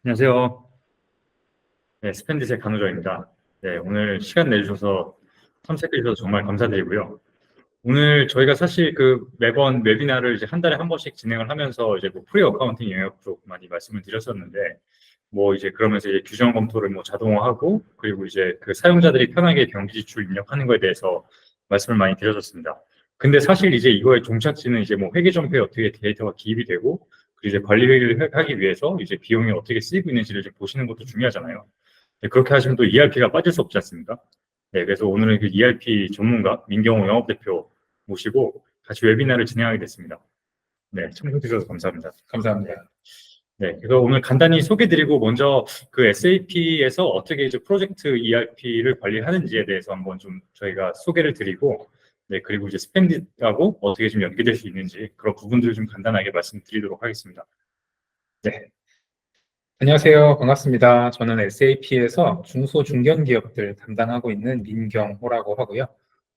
안녕하세요. 네, 스펜디스의 강우정입니다. 네, 오늘 시간 내주셔서 참석해 주셔서 정말 감사드리고요. 오늘 저희가 사실 매번 웨비나를 이제 한 달에 한 번씩 진행을 하면서 이제 프리 어카운팅 영역 쪽 많이 말씀을 드렸었는데, 이제 그러면서 이제 규정 검토를 자동화하고, 그리고 이제 그 사용자들이 편하게 경비 지출 입력하는 거에 대해서 말씀을 많이 드렸었습니다. 근데 사실 이제 이거의 종착지는 이제 회계 정보에 어떻게 데이터가 기입이 되고, 그리고 이제 관리 회계를 하기 위해서 이제 비용이 어떻게 쓰이고 있는지를 좀 보시는 것도 중요하잖아요. 네, 그렇게 하시면 또 ERP가 빠질 수 없지 않습니까? 네, 그래서 오늘은 그 ERP 전문가 민경호 영업대표 모시고 같이 웨비나를 진행하게 됐습니다. 네, 청취해 주셔서 감사합니다. 감사합니다. 네, 그래서 오늘 간단히 소개드리고 먼저 그 SAP에서 어떻게 이제 프로젝트 ERP를 관리하는지에 대해서 한번 좀 저희가 소개를 드리고, 네, 그리고 이제 스펜디하고 어떻게 좀 연계될 수 있는지 그런 부분들을 좀 간단하게 말씀드리도록 하겠습니다. 네. 안녕하세요. 반갑습니다. 저는 SAP에서 중소 중견 기업들 담당하고 있는 민경호라고 하고요.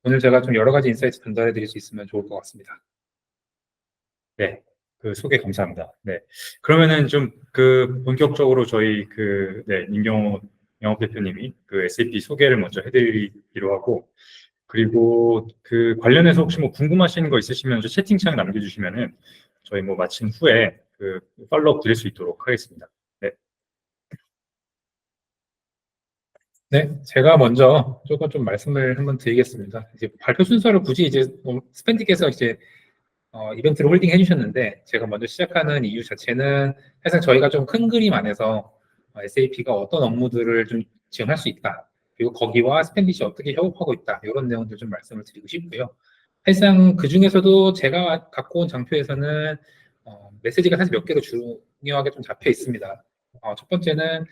오늘 제가 좀 여러 가지 인사이트 전달해 드릴 수 있으면 좋을 것 같습니다. 네, 그 소개 감사합니다. 네, 그러면은 좀 본격적으로 저희 민경호 영업대표님이 그 SAP 소개를 먼저 해드리기로 하고, 그리고 그 관련해서 혹시 궁금하신 거 있으시면 채팅창 남겨주시면은 저희 마친 후에 팔로업 드릴 수 있도록 하겠습니다. 네. 네, 제가 먼저 조금 좀 말씀을 한번 드리겠습니다. 이제 발표 순서를 굳이 이제 스펜디께서 이제 이벤트를 홀딩 해주셨는데, 제가 먼저 시작하는 이유 자체는 사실 저희가 좀 큰 그림 안에서 SAP가 어떤 업무들을 좀 지원할 수 있다, 그리고 거기와 스펜디시 어떻게 협업하고 있다, 이런 내용들 좀 말씀을 드리고 싶고요. 사실상 그 중에서도 제가 갖고 온 장표에서는 메시지가 사실 몇 개로 중요하게 좀 잡혀 있습니다. 첫 번째는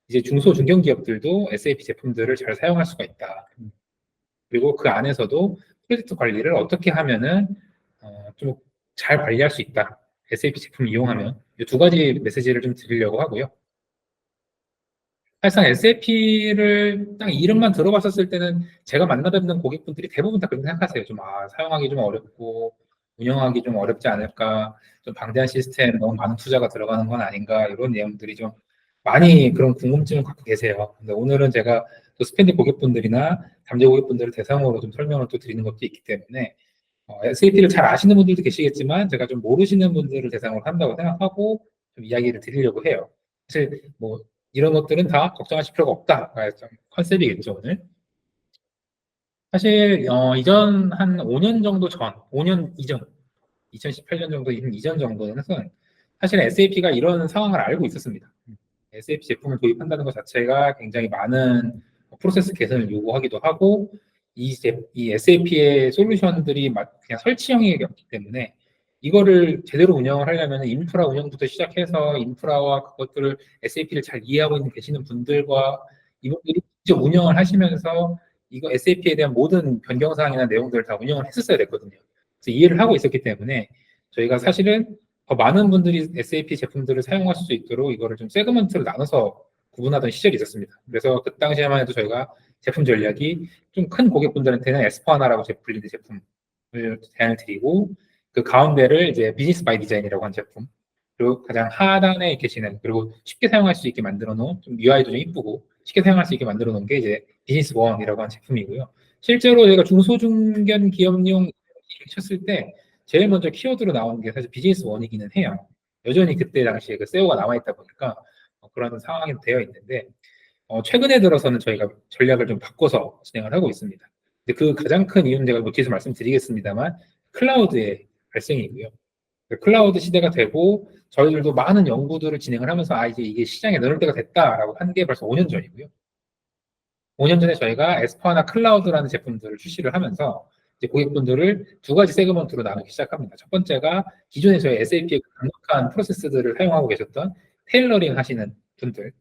이제 중소 중견 기업들도 SAP 제품들을 잘 사용할 수가 있다. 그리고 그 안에서도 프로젝트 관리를 어떻게 하면은 좀 잘 관리할 수 있다. SAP 제품 이용하면 이 두 가지 메시지를 좀 드리려고 하고요. 사실상 SAP를 딱 이름만 들어봤었을 때는 제가 만나뵙는 고객분들이 대부분 다 그렇게 생각하세요. 사용하기 좀 어렵고 운영하기 좀 어렵지 않을까, 좀 방대한 시스템, 너무 많은 투자가 들어가는 건 아닌가, 이런 내용들이 좀 많이 그런 궁금증을 갖고 계세요. 근데 오늘은 제가 또 스펜디 고객분들이나 잠재 고객분들을 대상으로 좀 설명을 또 드리는 것도 있기 때문에 SAP를 잘 아시는 분들도 계시겠지만 제가 좀 모르시는 분들을 대상으로 한다고 생각하고 좀 이야기를 드리려고 해요. 사실 이런 것들은 다 걱정하실 필요가 없다, 좀 컨셉이겠죠 오늘. 사실 이전 한 5년 정도 전, 5년 이전, 2018년 정도 이전 정도는 사실 SAP가 이런 상황을 알고 있었습니다. SAP 제품을 도입한다는 것 자체가 굉장히 많은 프로세스 개선을 요구하기도 하고, 이 SAP의 솔루션들이 그냥 설치형이었기 때문에 이거를 제대로 운영을 하려면 인프라 운영부터 시작해서 인프라와 그것들을 SAP를 잘 이해하고 계시는 분들과 이분들이 직접 운영을 하시면서 이거 SAP에 대한 모든 변경사항이나 내용들을 다 운영을 했었어야 됐거든요. 그래서 이해를 하고 있었기 때문에 저희가 사실은 더 많은 분들이 SAP 제품들을 사용할 수 있도록 이거를 좀 세그먼트로 나눠서 구분하던 시절이 있었습니다. 그래서 그 당시에만 해도 저희가 제품 전략이 좀 큰 고객분들한테는 S4하나라고 불리는 제품을 제안을 드리고, 그 가운데를 이제 비즈니스 바이 디자인이라고 한 제품, 그리고 가장 하단에 계시는, 그리고 쉽게 사용할 수 있게 만들어 놓은, 좀 UI도 좀 이쁘고 쉽게 사용할 수 있게 만들어 놓은 게 이제 비즈니스 원이라고 한 제품이고요. 실제로 저희가 중소중견 기업용 쳤을 때 제일 먼저 키워드로 나온 게 사실 비즈니스 원이기는 해요. 여전히 그때 당시에 그 SEO가 남아있다 보니까 그런 상황이 되어 있는데, 최근에 들어서는 저희가 전략을 좀 바꿔서 진행을 하고 있습니다. 근데 그 가장 큰 이유는 제가 뒤에서 말씀드리겠습니다만 클라우드의 발생이고요. 클라우드 시대가 되고 저희들도 많은 연구들을 진행을 하면서 이제 이게 시장에 넣을 때가 됐다라고 한 게 벌써 5년 전이고요. 5년 전에 저희가 에스파나 클라우드라는 제품들을 출시를 하면서 이제 고객분들을 두 가지 세그먼트로 나누기 시작합니다. 첫 번째가 기존에 저희 SAP의 강력한 프로세스들을 사용하고 계셨던 테일러링 하시는 분들,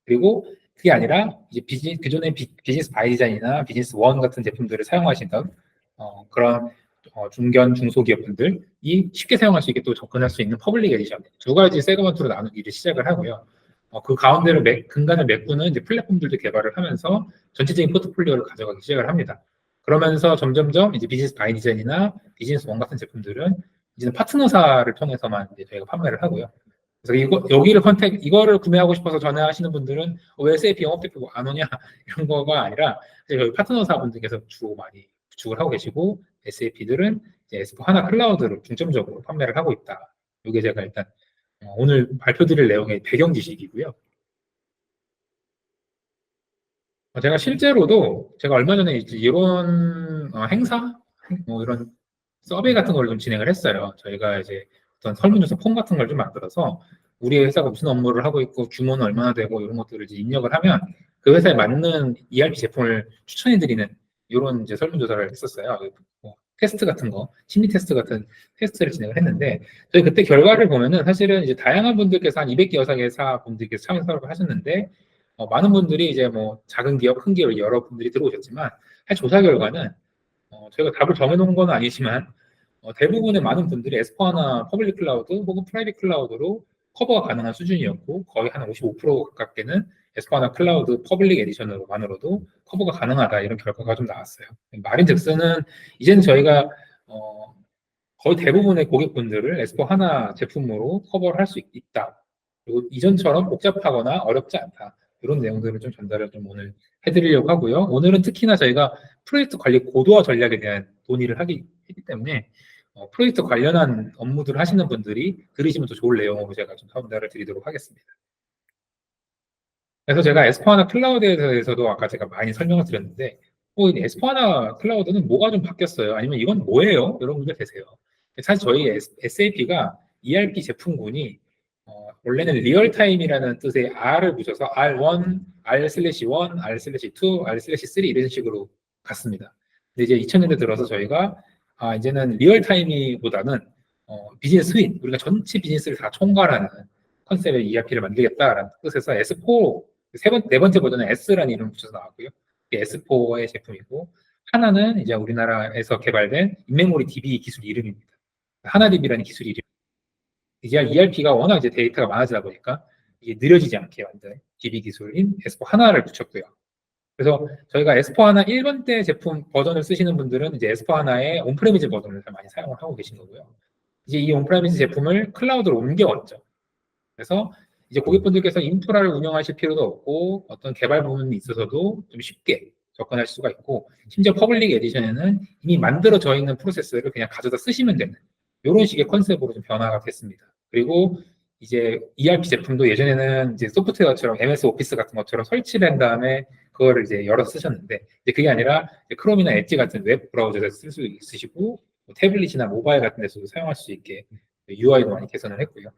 그리고 그게 아니라 이제 그전에 비즈니스 바이 디자인이나 비즈니스 원 같은 제품들을 사용하시던 그런 중견 중소기업분들이 쉽게 사용할 수 있게 또 접근할 수 있는 퍼블릭 에디션, 두 가지 세그먼트로 나누기를 시작을 하고요. 그 가운데를 근간을 메꾸는 이제 플랫폼들도 개발을 하면서 전체적인 포트폴리오를 가져가기 시작을 합니다. 그러면서 점점점 이제 비즈니스 바이 디자인이나 비즈니스 원 같은 제품들은 이제는 파트너사를 통해서만 이제 저희가 판매를 하고요. 그래서 이거를 구매하고 싶어서 전화하시는 분들은 왜 SAP 영업대표 안 오냐 이런 거가 아니라 저희 파트너사분들께서 주로 많이 구축을 하고 계시고 SAP들은 S4 하나 클라우드를 중점적으로 판매를 하고 있다. 이게 제가 일단 오늘 발표드릴 내용의 배경 지식이고요. 제가 실제로도 제가 얼마 전에 이제 이런 행사, 뭐 이런 서베이 같은 걸 좀 진행을 했어요. 저희가 이제 어떤 설문조사 폼 같은 걸 좀 만들어서 우리 회사가 무슨 업무를 하고 있고 규모는 얼마나 되고 이런 것들을 이제 입력을 하면 그 회사에 맞는 ERP 제품을 추천해드리는 이런 이제 설문조사를 했었어요. 뭐 테스트 같은 거, 심리 테스트 같은 테스트를 진행을 했는데 저희 그때 결과를 보면은 사실은 이제 다양한 분들께서 한 200개 여사 분들께서 참여를 하셨는데 많은 분들이 이제 뭐 작은 기업, 큰 기업 여러 분들이 들어오셨지만 사실 조사 결과는 저희가 답을 정해놓은 건 아니지만 대부분의 많은 분들이 S4하나 퍼블릭 클라우드 혹은 프라이빗 클라우드로 커버가 가능한 수준이었고 거의 한 55% 가깝게는 S4하나 클라우드 퍼블릭 에디션으로만으로도 커버가 가능하다 이런 결과가 좀 나왔어요. 말인즉슨은 이제는 저희가 거의 대부분의 고객분들을 S4하나 제품으로 커버를 할 수 있다. 그리고 이전처럼 복잡하거나 어렵지 않다. 이런 내용들을 좀 전달을 좀 오늘 해드리려고 하고요. 오늘은 특히나 저희가 프로젝트 관리 고도화 전략에 대한 논의를 하기 때문에 프로젝트 관련한 업무들을 하시는 분들이 들으시면 더 좋을 내용으로 제가 좀 전달을 드리도록 하겠습니다. 그래서 제가 S4하나 클라우드에 대해서도 아까 제가 많이 설명을 드렸는데 S4하나 클라우드는 뭐가 좀 바뀌었어요? 아니면 이건 뭐예요? 이런 분들 계세요. 사실 저희 SAP가 ERP 제품군이 원래는 리얼타임이라는 뜻의 R을 붙여서 R1, R/1, R/2, R/3 이런 식으로 갔습니다. 근데 이제 2000년대 들어서 저희가 이제는 리얼타임이보다는 비즈니스 스윗, 우리가 전체 비즈니스를 다 총괄하는 컨셉의 ERP를 만들겠다라는 뜻에서 S4, 네 번째 버전은 S라는 이름을 붙여서 나왔고요. S4의 제품이고, 하나는 이제 우리나라에서 개발된 인메모리 DB 기술 이름입니다. 하나DB라는 기술 이름. 이제 ERP가 워낙 이제 데이터가 많아지다 보니까 이게 느려지지 않게 만든 DB 기술인 S4 하나를 붙였고요. 그래서 저희가 S4 하나 1번 때 제품 버전을 쓰시는 분들은 이제 S4 하나의 온프레미즈 버전을 많이 사용을 하고 계신 거고요. 이제 이 온프레미즈 제품을 클라우드로 옮겨왔죠. 그래서 이제 고객분들께서 인프라를 운영하실 필요도 없고 어떤 개발 부분이 있어서도 좀 쉽게 접근할 수가 있고 심지어 퍼블릭 에디션에는 이미 만들어져 있는 프로세스를 그냥 가져다 쓰시면 되는 이런 식의 컨셉으로 좀 변화가 됐습니다. 그리고 이제 ERP 제품도 예전에는 이제 소프트웨어처럼 MS 오피스 같은 것처럼 설치를 한 다음에 그거를 이제 열어 쓰셨는데 이제 그게 아니라 크롬이나 엣지 같은 웹 브라우저에서 쓸 수 있으시고 뭐 태블릿이나 모바일 같은 데서도 사용할 수 있게 UI도 많이 개선을 했고요.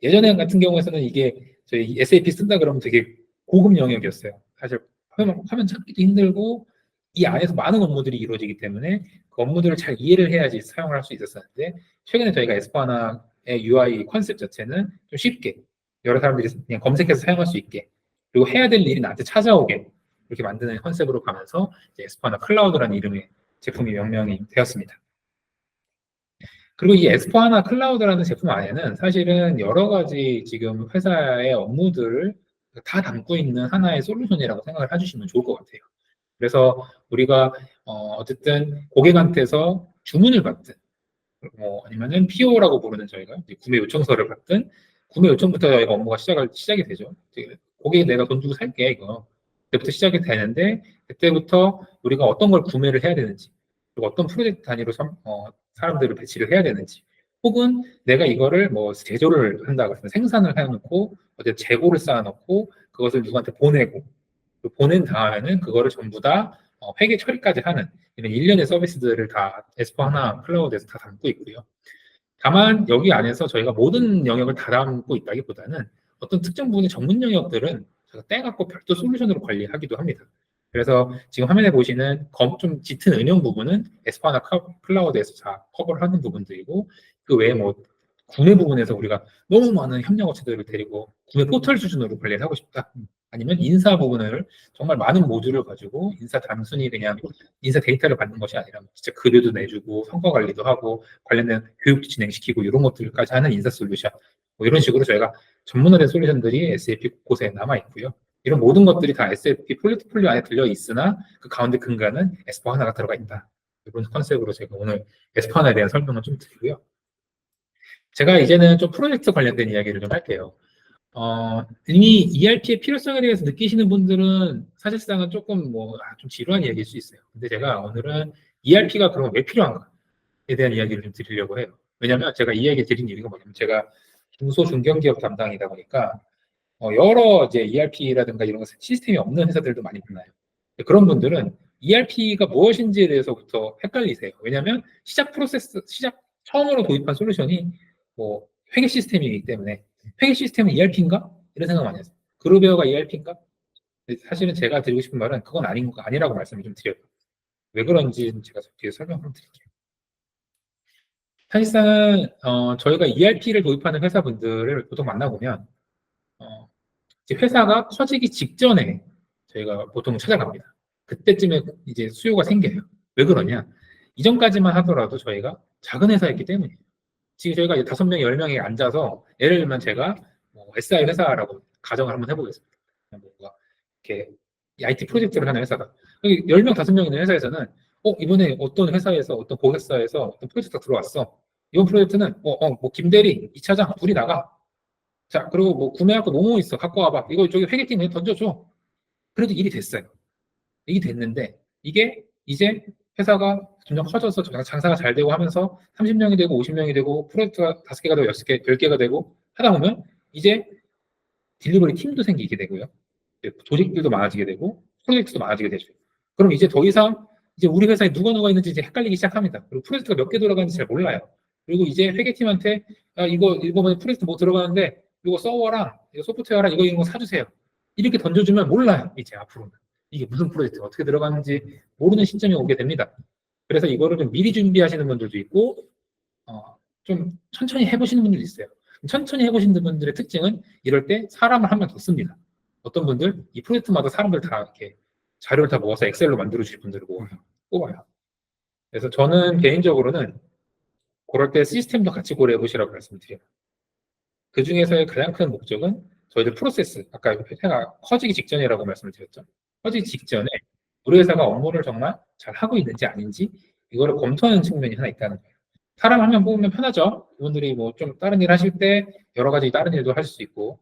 예전에 같은 경우에는 이게 저희 SAP 쓴다 그러면 되게 고급 영역이었어요. 사실 화면 찾기도 힘들고 이 안에서 많은 업무들이 이루어지기 때문에 그 업무들을 잘 이해를 해야지 사용을 할 수 있었었는데 최근에 저희가 S4하나의 UI 컨셉 자체는 좀 쉽게 여러 사람들이 그냥 검색해서 사용할 수 있게 그리고 해야 될 일이 나한테 찾아오게 이렇게 만드는 컨셉으로 가면서 S4하나 클라우드라는 이름의 제품이 명명이 되었습니다. 그리고 이 S4하나 클라우드라는 제품 안에는 사실은 여러 가지 지금 회사의 업무들을 다 담고 있는 하나의 솔루션이라고 생각을 해주시면 좋을 것 같아요. 그래서 우리가 어쨌든 고객한테서 주문을 받든 아니면은 PO라고 부르는 저희가 구매 요청서를 받든 구매 요청부터 저희가 업무가 시작이 되죠. 고객이 내가 돈 주고 살게 이거 그때부터 시작이 되는데 그때부터 우리가 어떤 걸 구매를 해야 되는지 그리고 어떤 프로젝트 단위로 사람들을 배치를 해야 되는지 혹은 내가 이거를 뭐 제조를 한다 그러면 생산을 해놓고 어제 재고를 쌓아놓고 그것을 누구한테 보내고 보낸 다음에는 그거를 전부 다 회계 처리까지 하는 이런 일련의 서비스들을 다 S4 하나 클라우드에서 다 담고 있고요. 다만 여기 안에서 저희가 모든 영역을 다 담고 있다기보다는 어떤 특정 부분의 전문 영역들은 제가 떼갖고 별도 솔루션으로 관리하기도 합니다. 그래서 지금 화면에 보시는 좀 짙은 은영 부분은 S4 하나 클라우드에서 다 커버를 하는 부분들이고 그 외에 뭐 구매 부분에서 우리가 너무 많은 협력업체들을 데리고 구매 포털 수준으로 관리를 하고 싶다. 아니면 인사 부분을 정말 많은 모듈을 가지고 인사 단순히 그냥 인사 데이터를 받는 것이 아니라 진짜 급여도 내주고 성과 관리도 하고 관련된 교육도 진행시키고 이런 것들까지 하는 인사 솔루션 뭐 이런 식으로 저희가 전문화된 솔루션들이 SAP 곳에 남아 있고요. 이런 모든 것들이 다 SAP 포트폴리오 안에 들려 있으나 그 가운데 근간은 S4하나가 들어가 있다. 이런 컨셉으로 제가 오늘 S4하나에 대한 설명을 좀 드리고요. 제가 이제는 좀 프로젝트 관련된 이야기를 좀 할게요. 이미 ERP의 필요성에 대해서 느끼시는 분들은 사실상은 조금 좀 지루한 이야기일 수 있어요. 근데 제가 오늘은 ERP가 그럼 왜 필요한가에 대한 이야기를 좀 드리려고 해요. 왜냐하면 제가 이 이야기 드린 이유가 뭐냐면 제가 중소 중견기업 담당이다 보니까 여러 이제 ERP라든가 이런 시스템이 없는 회사들도 많이 만나요. 그런 분들은 ERP가 무엇인지에 대해서부터 헷갈리세요. 왜냐하면 시작 처음으로 도입한 솔루션이 회계 시스템이기 때문에 회계 시스템은 ERP인가? 이런 생각 많이 하세요. 그룹웨어가 ERP인가? 사실은 제가 드리고 싶은 말은 그건 아니라고 말씀을 좀 드려요. 왜 그런지 제가 뒤에 설명 좀 드릴게요. 사실상은 저희가 ERP를 도입하는 회사분들을 보통 만나보면 이제 회사가 커지기 직전에 저희가 보통 찾아갑니다. 그때쯤에 이제 수요가 생겨요. 왜 그러냐? 이전까지만 하더라도 저희가 작은 회사였기 때문이에요. 지금 저희가 5명, 10명이 앉아서 예를 들면 제가 SI 회사라고 가정을 한번 해보겠습니다. 뭔가 이렇게 IT 프로젝트를 하는 회사다. 여기 10명, 5명 있는 회사에서는 이번에 어떤 회사에서 어떤 고객사에서 어떤 프로젝트가 들어왔어. 이번 프로젝트는 김대리, 이차장 둘이 나가. 자, 그리고 구매할 거 너무 있어. 갖고 와봐. 이거 저기 회계팀에 던져줘. 그래도 일이 됐어요. 일이 됐는데 이게 이제 회사가 점점 커져서 장사가 잘 되고 하면서 30명이 되고 50명이 되고 프로젝트가 5개가 되고 10개가 되고 하다 보면 이제 딜리버리 팀도 생기게 되고요. 조직들도 많아지게 되고 프로젝트도 많아지게 되죠. 그럼 이제 더 이상 이제 우리 회사에 누가 있는지 이제 헷갈리기 시작합니다. 그리고 프로젝트가 몇 개 들어가는지 잘 몰라요. 그리고 이제 회계팀한테 이번에 프로젝트 들어가는데 이거 서버랑 이거 소프트웨어랑 이런 거 사주세요. 이렇게 던져주면 몰라요. 이제 앞으로는. 이게 무슨 프로젝트 어떻게 들어가는지 모르는 시점이 오게 됩니다. 그래서 이거를 좀 미리 준비하시는 분들도 있고 좀 천천히 해보시는 분들도 있어요. 천천히 해보시는 분들의 특징은 이럴 때 사람을 한 명 더 씁니다. 어떤 분들 이 프로젝트마다 사람들 다 이렇게 자료를 다 모아서 엑셀로 만들어 주실 분들을 뽑아요. 그래서 저는 개인적으로는 그럴 때 시스템도 같이 고려해 보시라고 말씀드려요. 그 중에서의 가장 큰 목적은 저희들 프로세스, 아까 회사가 커지기 직전이라고 말씀을 드렸죠. 커지기 직전에 우리 회사가 업무를 정말 잘 하고 있는지 아닌지 이거를 검토하는 측면이 하나 있다는 거예요. 사람 한 명 뽑으면 편하죠. 이분들이 좀 다른 일 하실 때 여러 가지 다른 일도 할 수 있고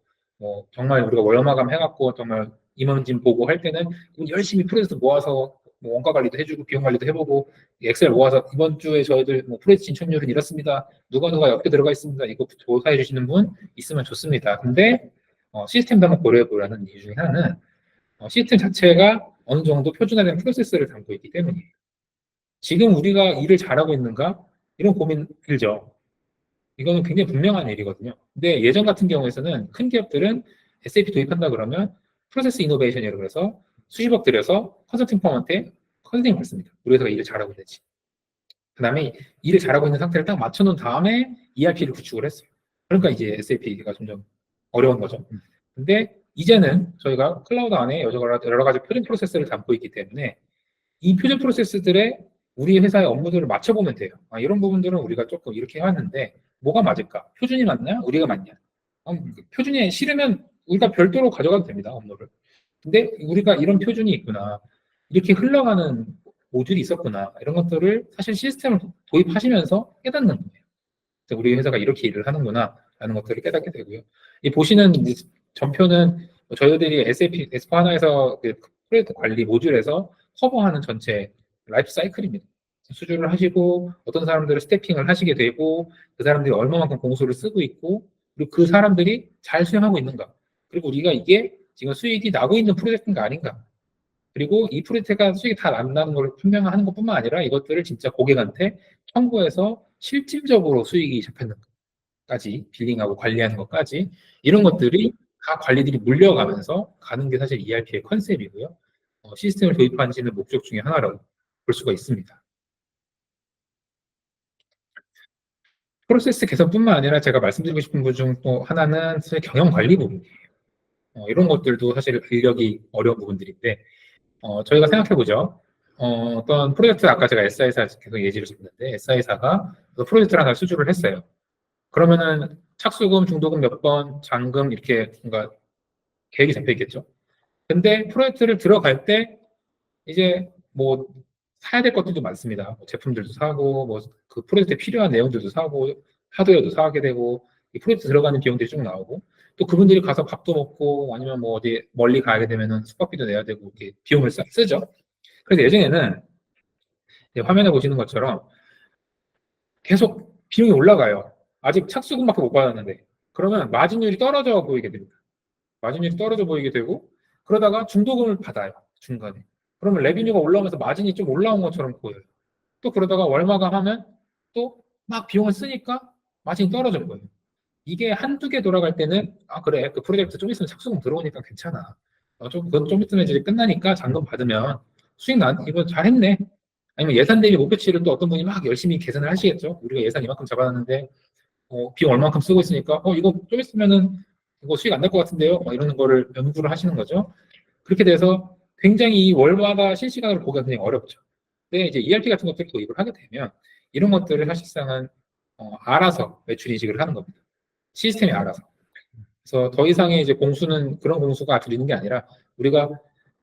정말 우리가 월마감 해갖고 정말 임원진 보고 할 때는 열심히 프로젝트 모아서 원가 관리도 해주고 비용 관리도 해보고 엑셀 모아서 이번 주에 저희들 프로젝트 진출률은 이렇습니다. 누가 옆에 들어가 있습니다. 이거 조사해 주시는 분 있으면 좋습니다. 근데 시스템도 한번 고려해 보라는 이유 중에 하나는 시스템 자체가 어느 정도 표준화된 프로세스를 담고 있기 때문이에요. 지금 우리가 일을 잘하고 있는가? 이런 고민 들죠. 이거는 굉장히 분명한 일이거든요. 근데 예전 같은 경우에는 큰 기업들은 SAP 도입한다 그러면 프로세스 이노베이션이라고 해서 수십억 들여서 컨설팅 펌한테 컨설팅 받습니다. 우리 회사가 일을 잘하고 있는지. 그 다음에 일을 잘하고 있는 상태를 딱 맞춰놓은 다음에 ERP를 구축을 했어요. 그러니까 이제 SAP가 점점 어려운 거죠. 근데 이제는 저희가 클라우드 안에 여러 가지 표준 프로세스를 담고 있기 때문에 이 표준 프로세스들의 우리 회사의 업무들을 맞춰보면 돼요. 이런 부분들은 우리가 조금 이렇게 해왔는데 뭐가 맞을까? 표준이 맞냐? 우리가 맞냐? 표준이 싫으면 우리가 별도로 가져가도 됩니다. 업무를. 근데 우리가 이런 표준이 있구나. 이렇게 흘러가는 모듈이 있었구나. 이런 것들을 사실 시스템을 도입하시면서 깨닫는 거예요. 우리 회사가 이렇게 일을 하는구나 라는 것들을 깨닫게 되고요. 이 보시는 전표는 저희들이 SAP S4하나에서 그 프로젝트 관리 모듈에서 커버하는 전체 라이프 사이클입니다. 수주를 하시고 어떤 사람들은 스태핑을 하시게 되고 그 사람들이 얼마만큼 공소를 쓰고 있고 그리고 그 사람들이 잘 수행하고 있는가 그리고 우리가 이게 지금 수익이 나고 있는 프로젝트인가 아닌가 그리고 이 프로젝트가 수익이 다 난다는 걸 분명하는 것뿐만 아니라 이것들을 진짜 고객한테 청구해서 실질적으로 수익이 잡혔는가까지 빌링하고 관리하는 것까지 이런 것들이 다 관리들이 물려가면서 가는 게 사실 ERP의 컨셉이고요. 시스템을 도입하시는 목적 중에 하나라고 볼 수가 있습니다. 프로세스 개선뿐만 아니라 제가 말씀드리고 싶은 부분 중 또 하나는 사실 경영 관리 부분이에요. 이런 것들도 사실 인력이 어려운 부분들인데 저희가 생각해보죠. 어떤 프로젝트 아까 제가 SI사 계속 예시를 줬는데 SI사가 프로젝트를 하나 수주를 했어요. 그러면은 착수금, 중도금 몇 번, 잔금 이렇게 뭔가 계획이 잡혀 있겠죠. 근데 프로젝트를 들어갈 때 이제 사야 될 것들도 많습니다. 제품들도 사고 그 프로젝트에 필요한 내용들도 사고 하드웨어도 사게 되고 이 프로젝트 들어가는 비용들이 쭉 나오고 또 그분들이 가서 밥도 먹고 아니면 뭐 어디 멀리 가게 되면은 숙박비도 내야 되고 이렇게 비용을 쓰죠. 그래서 예전에는 이제 화면에 보시는 것처럼 계속 비용이 올라가요. 아직 착수금밖에 못 받았는데 그러면 마진율이 떨어져 보이게 됩니다. 마진율이 떨어져 보이게 되고 그러다가 중도금을 받아요. 중간에. 그러면 레비뉴가 올라오면서 마진이 좀 올라온 것처럼 보여요. 또 그러다가 월마감하면 또 막 비용을 쓰니까 마진이 떨어져 보여요. 이게 한두 개 돌아갈 때는 아 그래 그 프로젝트 좀 있으면 착수금 들어오니까 괜찮아. 그건 좀 있으면 이제 끝나니까 잔금 받으면 수익 난 이거 잘했네. 아니면 예산 대비 목표치를 또 어떤 분이 막 열심히 계산을 하시겠죠. 우리가 예산 이만큼 잡아놨는데 비용 얼마만큼 쓰고 있으니까 이거 좀 있으면은 이거 수익 안 날 것 같은데요. 막 이러는 거를 연구를 하시는 거죠. 그렇게 돼서 굉장히 이 월마다 실시간으로 보기가 굉장히 어렵죠. 근데 이제 ERP 같은 것들을 도입을 하게 되면 이런 것들을 사실상은 알아서 매출 인식을 하는 겁니다. 시스템이 알아서. 그래서 더 이상의 이제 공수는 그런 공수가 들리는 게 아니라 우리가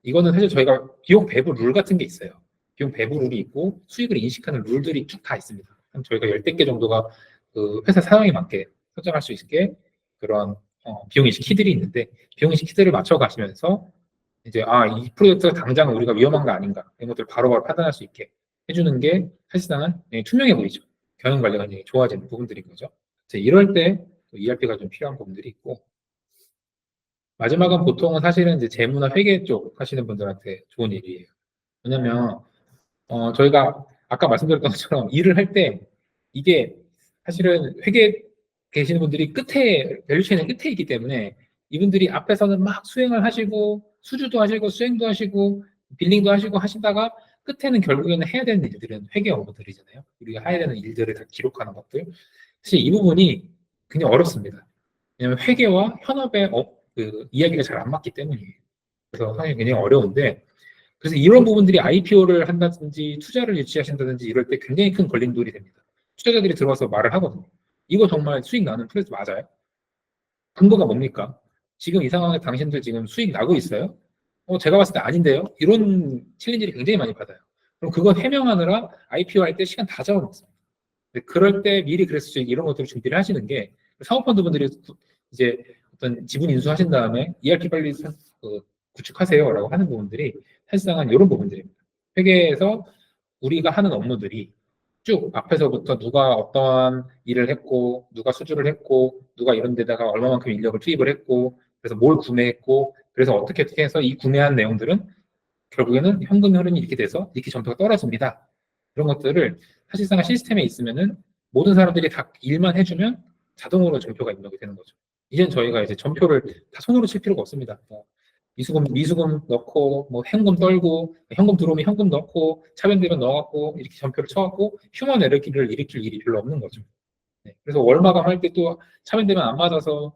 이거는 사실 저희가 비용 배분 룰 같은 게 있어요. 비용 배분 룰이 있고 수익을 인식하는 룰들이 쭉 다 있습니다. 한 저희가 10대 개 정도가 그 회사 사용에 맞게 설정할 수 있게 그런 비용 인식 키들이 있는데 비용 인식 키들을 맞춰 가시면서 이제 이 프로젝트가 당장 우리가 위험한 거 아닌가 이런 것들을 바로바로 판단할 수 있게 해주는 게 사실상은 투명해 보이죠. 경영 관리가 굉장히 좋아지는 부분들인 거죠. 이럴 때 ERP가 좀 필요한 부분들이 있고 마지막은 보통은 사실은 이제 재무나 회계 쪽 하시는 분들한테 좋은 일이에요. 왜냐면 저희가 아까 말씀드렸던 것처럼 일을 할 때 이게 사실은 회계 계시는 분들이 끝에 밸류체인의 끝에 있기 때문에 이분들이 앞에서는 막 수행을 하시고 수주도 하시고 수행도 하시고 빌링도 하시고 하시다가 끝에는 결국에는 해야 되는 일들은 회계 업무들이잖아요. 우리가 해야 되는 일들을 다 기록하는 것들. 사실 이 부분이 굉장히 어렵습니다. 왜냐하면 회계와 현업의 그 이야기가 잘 안 맞기 때문이에요. 그래서 사실 굉장히 어려운데 그래서 이런 부분들이 IPO를 한다든지 투자를 유치하신다든지 이럴 때 굉장히 큰 걸림돌이 됩니다. 투자자들이 들어와서 말을 하거든요. 이거 정말 수익 나는 프로젝트 맞아요? 근거가 뭡니까? 지금 이 상황에 당신들 지금 수익 나고 있어요? 제가 봤을 때 아닌데요? 이런 챌린지를 굉장히 많이 받아요. 그럼 그거 해명하느라 IPO 할 때 시간 다 잡아먹습니다. 그럴 때 미리 그래서 이런 것들을 준비를 하시는 게 사모펀드 분들이 이제 어떤 지분 인수하신 다음에 ERP 빨리 구축하세요라고 하는 부분들이 사실상은 이런 부분들입니다. 회계에서 우리가 하는 업무들이 쭉 앞에서부터 누가 어떠한 일을 했고 누가 수주를 했고 누가 이런 데다가 얼마만큼 인력을 투입을 했고 그래서 뭘 구매했고 그래서 어떻게 해서 이 구매한 내용들은 결국에는 현금 흐름이 이렇게 돼서 이렇게 점수가 떨어집니다. 이런 것들을 사실상 시스템에 있으면은 모든 사람들이 다 일만 해주면 자동으로 점표가 입력이 되는 거죠. 이젠 저희가 이제 점표를 다 손으로 칠 필요가 없습니다. 미수금 넣고 뭐 현금 떨고 현금 들어오면 현금 넣고 차변되면 넣어갖고 이렇게 점표를 쳐갖고 휴먼 에러를 일으킬 일이 별로 없는 거죠. 네. 그래서 월마감 할 때 또 차변되면 안 맞아서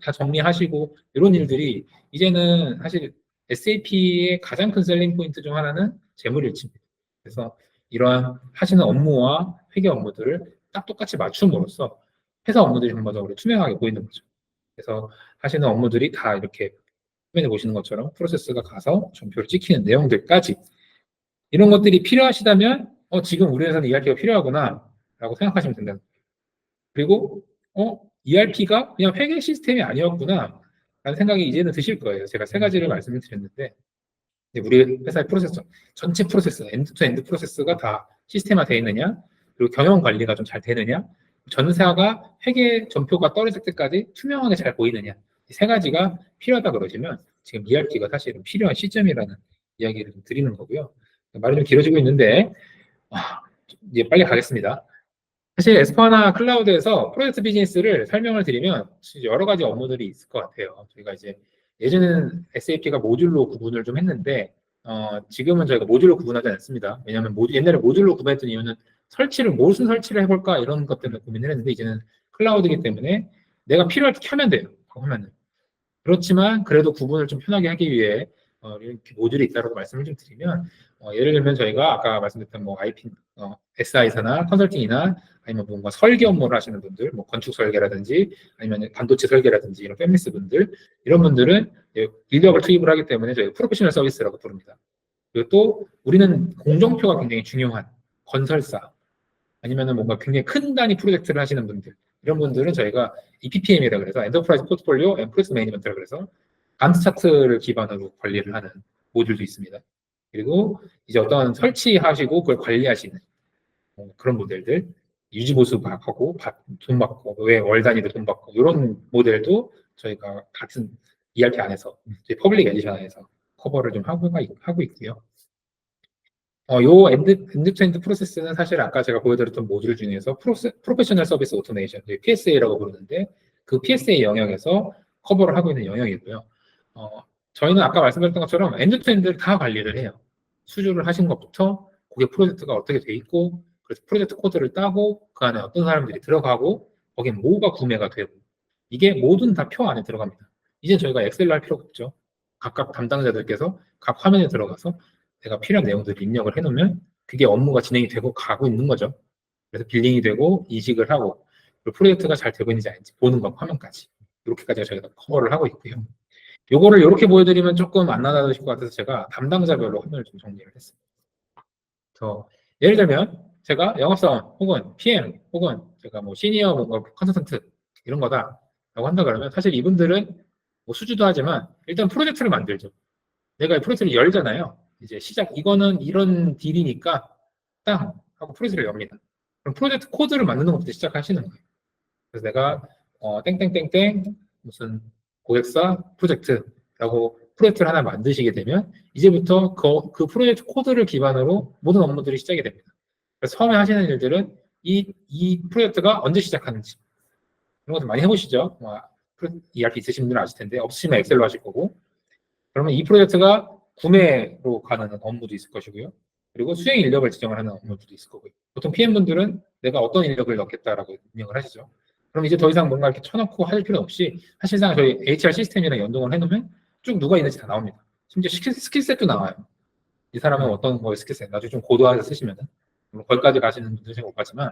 다 정리하시고 이런 일들이 이제는 사실 SAP의 가장 큰 셀링 포인트 중 하나는 재물일치입니다. 그래서 이러한 하시는 업무와 회계 업무들을 딱 똑같이 맞춤으로써 회사 업무들이 전반적으로 투명하게 보이는 거죠. 그래서 하시는 업무들이 다 이렇게 화면에 보시는 것처럼 프로세스가 가서 점표를 찍히는 내용들까지 이런 것들이 필요하시다면 지금 우리 회사는 ERP가 필요하구나 라고 생각하시면 된다. 그리고 ERP가 그냥 회계 시스템이 아니었구나 라는 생각이 이제는 드실 거예요. 제가 세 가지를 말씀을 드렸는데 우리 회사의 프로세스 전체 프로세스 엔드-투-엔드 프로세스가 다 시스템화되어 있느냐 그리고 경영 관리가 좀 잘 되느냐 전사가 회계 점표가 떨어질 때까지 투명하게 잘 보이느냐 이 세 가지가 필요하다 그러시면 지금 ERP가 사실은 필요한 시점이라는 이야기를 좀 드리는 거고요. 말이 좀 길어지고 있는데 이제 빨리 가겠습니다. 사실 S4하나 클라우드에서 프로젝트 비즈니스를 설명을 드리면 여러 가지 업무들이 있을 것 같아요. 저희가 이제 예전에는 SAP가 모듈로 구분을 좀 했는데 지금은 저희가 모듈로 구분하지 않습니다. 왜냐하면 옛날에 모듈로 구분했던 이유는 무슨 설치를 해볼까 이런 것 때문에 고민을 했는데 이제는 클라우드이기 때문에 내가 필요할 때 켜면 돼요. 화면을. 그렇지만 그래도 구분을 좀 편하게 하기 위해 이렇게 모듈이 있다고 말씀을 좀 드리면 예를 들면 저희가 아까 말씀드렸던 뭐 SI사나 컨설팅이나 아니면 뭔가 설계 업무를 하시는 분들, 뭐 건축 설계라든지 아니면 반도체 설계라든지 이런 팹리스 분들 이런 분들은 인력을 투입을 하기 때문에 저희가 프로페셔널 서비스라고 부릅니다. 그리고 또 우리는 공정표가 굉장히 중요한 건설사 아니면은 뭔가 굉장히 큰 단위 프로젝트를 하시는 분들 이런 분들은 저희가 EPPM이라 그래서 엔터프라이즈 포트폴리오 앤 프로젝트 매니지먼트라 그래서 간트 차트를 기반으로 관리를 하는 모듈도 있습니다. 그리고 이제 어떤 설치하시고 그걸 관리하시는 그런 모델들, 유지보수하고 돈 받고 월 단위로 돈 받고 이런 모델도 저희가 같은 ERP 안에서 저희 퍼블릭 에디션 안에서 커버를 좀 하고 있고요. 요 엔드-투-엔드 프로세스는 사실 아까 제가 보여드렸던 모듈 중에서 프로페셔널 서비스 오토메이션, PSA라고 부르는데 그 PSA 영역에서 커버를 하고 있는 영역이고요. 저희는 아까 말씀드렸던 것처럼 엔드-투-엔드를 다 관리를 해요. 수주를 하신 것부터 고객 프로젝트가 어떻게 돼 있고 그래서 프로젝트 코드를 따고 그 안에 어떤 사람들이 들어가고 거기에 뭐가 구매가 되고 이게 모든 다 표 안에 들어갑니다. 이제 저희가 엑셀로 할 필요가 없죠. 각각 담당자들께서 각 화면에 들어가서 내가 필요한 내용들을 입력을 해놓으면 그게 업무가 진행이 되고 가고 있는 거죠. 그래서 빌링이 되고 이식을 하고 그리고 프로젝트가 잘 되고 있는지 아닌지 보는 것 화면까지 이렇게까지 저희가 커버를 하고 있고요. 요거를 이렇게 보여드리면 조금 안 나눠질 것 같아서 제가 담당자별로 화면을 좀 정리를 했습니다. 예를 들면 제가 영업사원 혹은 PM 혹은 제가 뭐 시니어 뭔가 컨설턴트 이런 거다라고 한다 그러면 사실 이분들은 뭐 수주도 하지만 일단 프로젝트를 만들죠. 내가 이 프로젝트를 열잖아요. 이제 이거는 이런 딜이니까 땅 하고 프로젝트를 엽니다. 그럼 프로젝트 코드를 만드는 것부터 시작하시는 거예요. 그래서 내가 땡땡땡땡 무슨 고객사 프로젝트라고 프로젝트를 하나 만드시게 되면 이제부터 그 프로젝트 코드를 기반으로 모든 업무들이 시작이 됩니다. 그래서 처음에 하시는 일들은 이 프로젝트가 언제 시작하는지 이런 것도 많이 해보시죠. ERP 있으신 분들은 아실 텐데 없으시면 엑셀로 하실 거고 그러면 이 프로젝트가 구매로 가는 업무도 있을 것이고요. 그리고 수행 인력을 지정을 하는 업무도 있을 거고요. 보통 PM분들은 내가 어떤 인력을 넣겠다라고 입력을 하시죠. 그럼 이제 더 이상 뭔가 이렇게 쳐놓고 할 필요 없이 사실상 저희 HR 시스템이랑 연동을 해놓으면 쭉 누가 있는지 다 나옵니다. 심지어 스킬셋도 나와요. 이 사람은 어떤 거의 스킬셋, 나중에 좀 고도화해서 쓰시면은 거기까지 가시는 분들은 못 가지만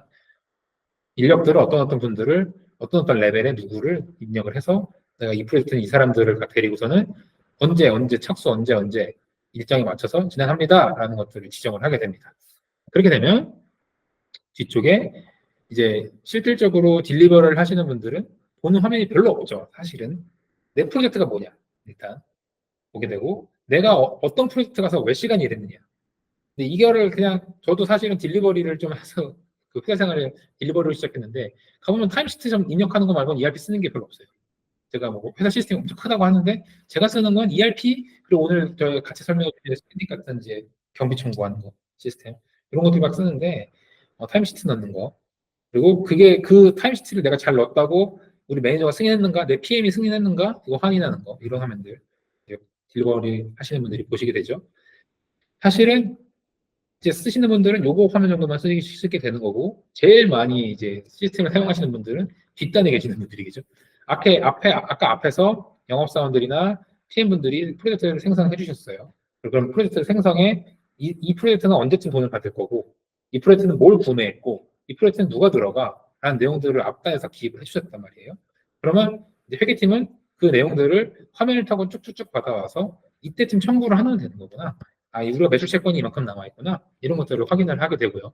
인력들을 어떤 분들을 어떤 레벨의 누구를 입력을 해서 내가 이 프로젝트는 이 사람들을 데리고서는 언제 착수 언제 일정에 맞춰서 진행합니다라는 것들을 지정을 하게 됩니다. 그렇게 되면 뒤쪽에 이제 실질적으로 딜리버를 하시는 분들은 보는 화면이 별로 없죠. 사실은 내 프로젝트가 뭐냐 일단 보게 되고 내가 어떤 프로젝트 가서 몇 시간 일했느냐. 근데 이거를 그냥 저도 사실은 딜리버리를 좀 해서 그 회사 생활에 딜리버리를 시작했는데 가보면 타임시트 좀 입력하는 거 말고는 ERP 쓰는 게 별로 없어요. 제가 뭐 회사 시스템이 엄청 크다고 하는데 제가 쓰는 건 ERP 그리고 오늘 저희 같이 설명해 주신 스탠딩 같은 이제 경비 청구하는 거 시스템 이런 것들 막 쓰는데 타임시트 넣는 거 그리고 그게 그 타임시트를 내가 잘 넣었다고 우리 매니저가 승인했는가 내 PM이 승인했는가 이거 확인하는 거 이런 화면들 딜리버리 하시는 분들이 보시게 되죠. 사실은 이제 쓰시는 분들은 요거 화면 정도만 쓰게 되는 거고 제일 많이 이제 시스템을 사용하시는 분들은 뒷단에 계시는 분들이겠죠. 아까 앞에서 영업사원들이나 PM분들이 프로젝트를 생성해 주셨어요. 그럼 프로젝트 생성에 이 프로젝트는 언제쯤 돈을 받을 거고 이 프로젝트는 뭘 구매했고 이 프로젝트는 누가 들어가 라는 내용들을 앞단에서 기입을 해주셨단 말이에요. 그러면 이제 회계팀은 그 내용들을 화면을 타고 쭉쭉쭉 받아와서 이때쯤 청구를 하면 되는 거구나. 우리가 매출 채권이 이만큼 남아있구나. 이런 것들을 확인을 하게 되고요.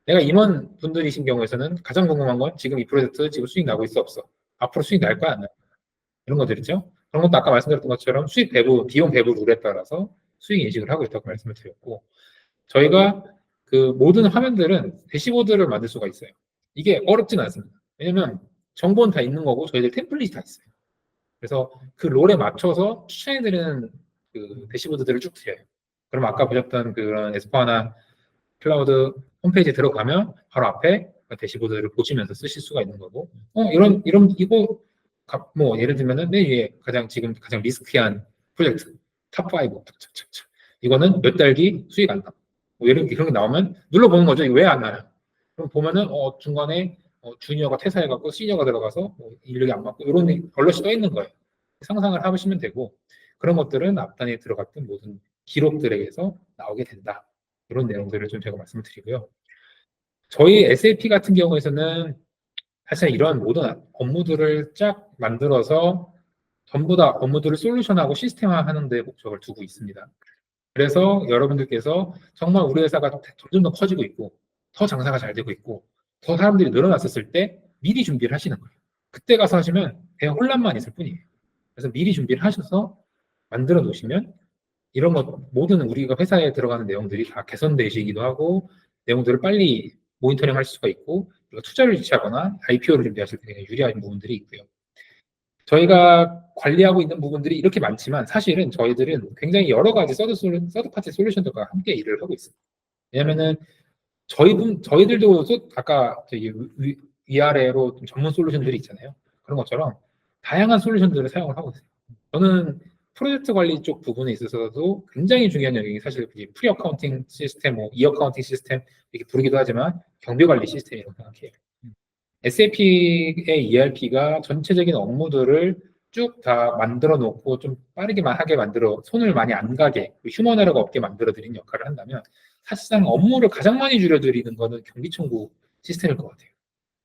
내가 임원 분들이신 경우에서는 가장 궁금한 건 지금 이 프로젝트 지금 수익 나고 있어 없어. 앞으로 수익 날 거야 안 날 거야. 이런 것들 있죠. 그런 것도 아까 말씀드렸던 것처럼 수익 배분, 비용 배분 룰에 따라서 수익 인식을 하고 있다고 말씀을 드렸고 저희가 그 모든 화면들은 대시보드를 만들 수가 있어요. 이게 어렵지는 않습니다. 왜냐면 정보는 다 있는 거고 저희들 템플릿이 다 있어요. 그래서 그 롤에 맞춰서 추천해드리는 그 대시보드들을 쭉 드려요. 그럼 아까 보셨던 그런 에스파나 클라우드 홈페이지에 들어가면 바로 앞에 대시보드를 보시면서 쓰실 수가 있는 거고 이거 뭐 예를 들면은 내 위에 지금 가장 리스키한 프로젝트 탑5 이거는 몇 달 뒤 수익 안 나. 뭐 이런 게 나오면 눌러보는 거죠. 이거 왜 안 나요? 그럼 보면은 중간에 주니어가 퇴사해갖고 시니어가 들어가서 인력이 안 맞고 이런 얼럿이 떠 있는 거예요. 상상을 해보시면 되고 그런 것들은 앞단에 들어갔던 모든 기록들에게서 나오게 된다. 이런 내용들을 좀 제가 말씀을 드리고요. 저희 SAP 같은 경우에서는 사실 이런 모든 업무들을 쫙 만들어서 전부 다 업무들을 솔루션하고 시스템화하는 데 목적을 두고 있습니다. 그래서 여러분들께서 정말 우리 회사가 점점 더 커지고 있고 더 장사가 잘 되고 있고 더 사람들이 늘어났었을 때 미리 준비를 하시는 거예요. 그때 가서 하시면 그냥 혼란만 있을 뿐이에요. 그래서 미리 준비를 하셔서 만들어 놓으시면 이런 것 모든 우리가 회사에 들어가는 내용들이 다 개선되시기도 하고 내용들을 빨리 모니터링 할 수가 있고 그리고 투자를 유치하거나 IPO를 준비하실 때 굉장히 유리한 부분들이 있고요. 저희가 관리하고 있는 부분들이 이렇게 많지만 사실은 저희들은 굉장히 여러 가지 서드 파티 솔루션들과 함께 일을 하고 있습니다. 왜냐면은 저희들도 아까 저기 위아래로 좀 전문 솔루션들이 있잖아요. 그런 것처럼 다양한 솔루션들을 사용을 하고 있어요. 저는 프로젝트 관리 쪽 부분에 있어서도 굉장히 중요한 영역이 사실 프리 어카운팅 시스템, 이 어카운팅 시스템 이렇게 부르기도 하지만 경비 관리 시스템이라고 생각해요. SAP의 ERP가 전체적인 업무들을 쭉 다 만들어 놓고 좀 빠르게만 하게 만들어 손을 많이 안 가게 휴먼 에러가 없게 만들어 드리는 역할을 한다면 사실상 업무를 가장 많이 줄여드리는 거는 경비청구 시스템일 것 같아요.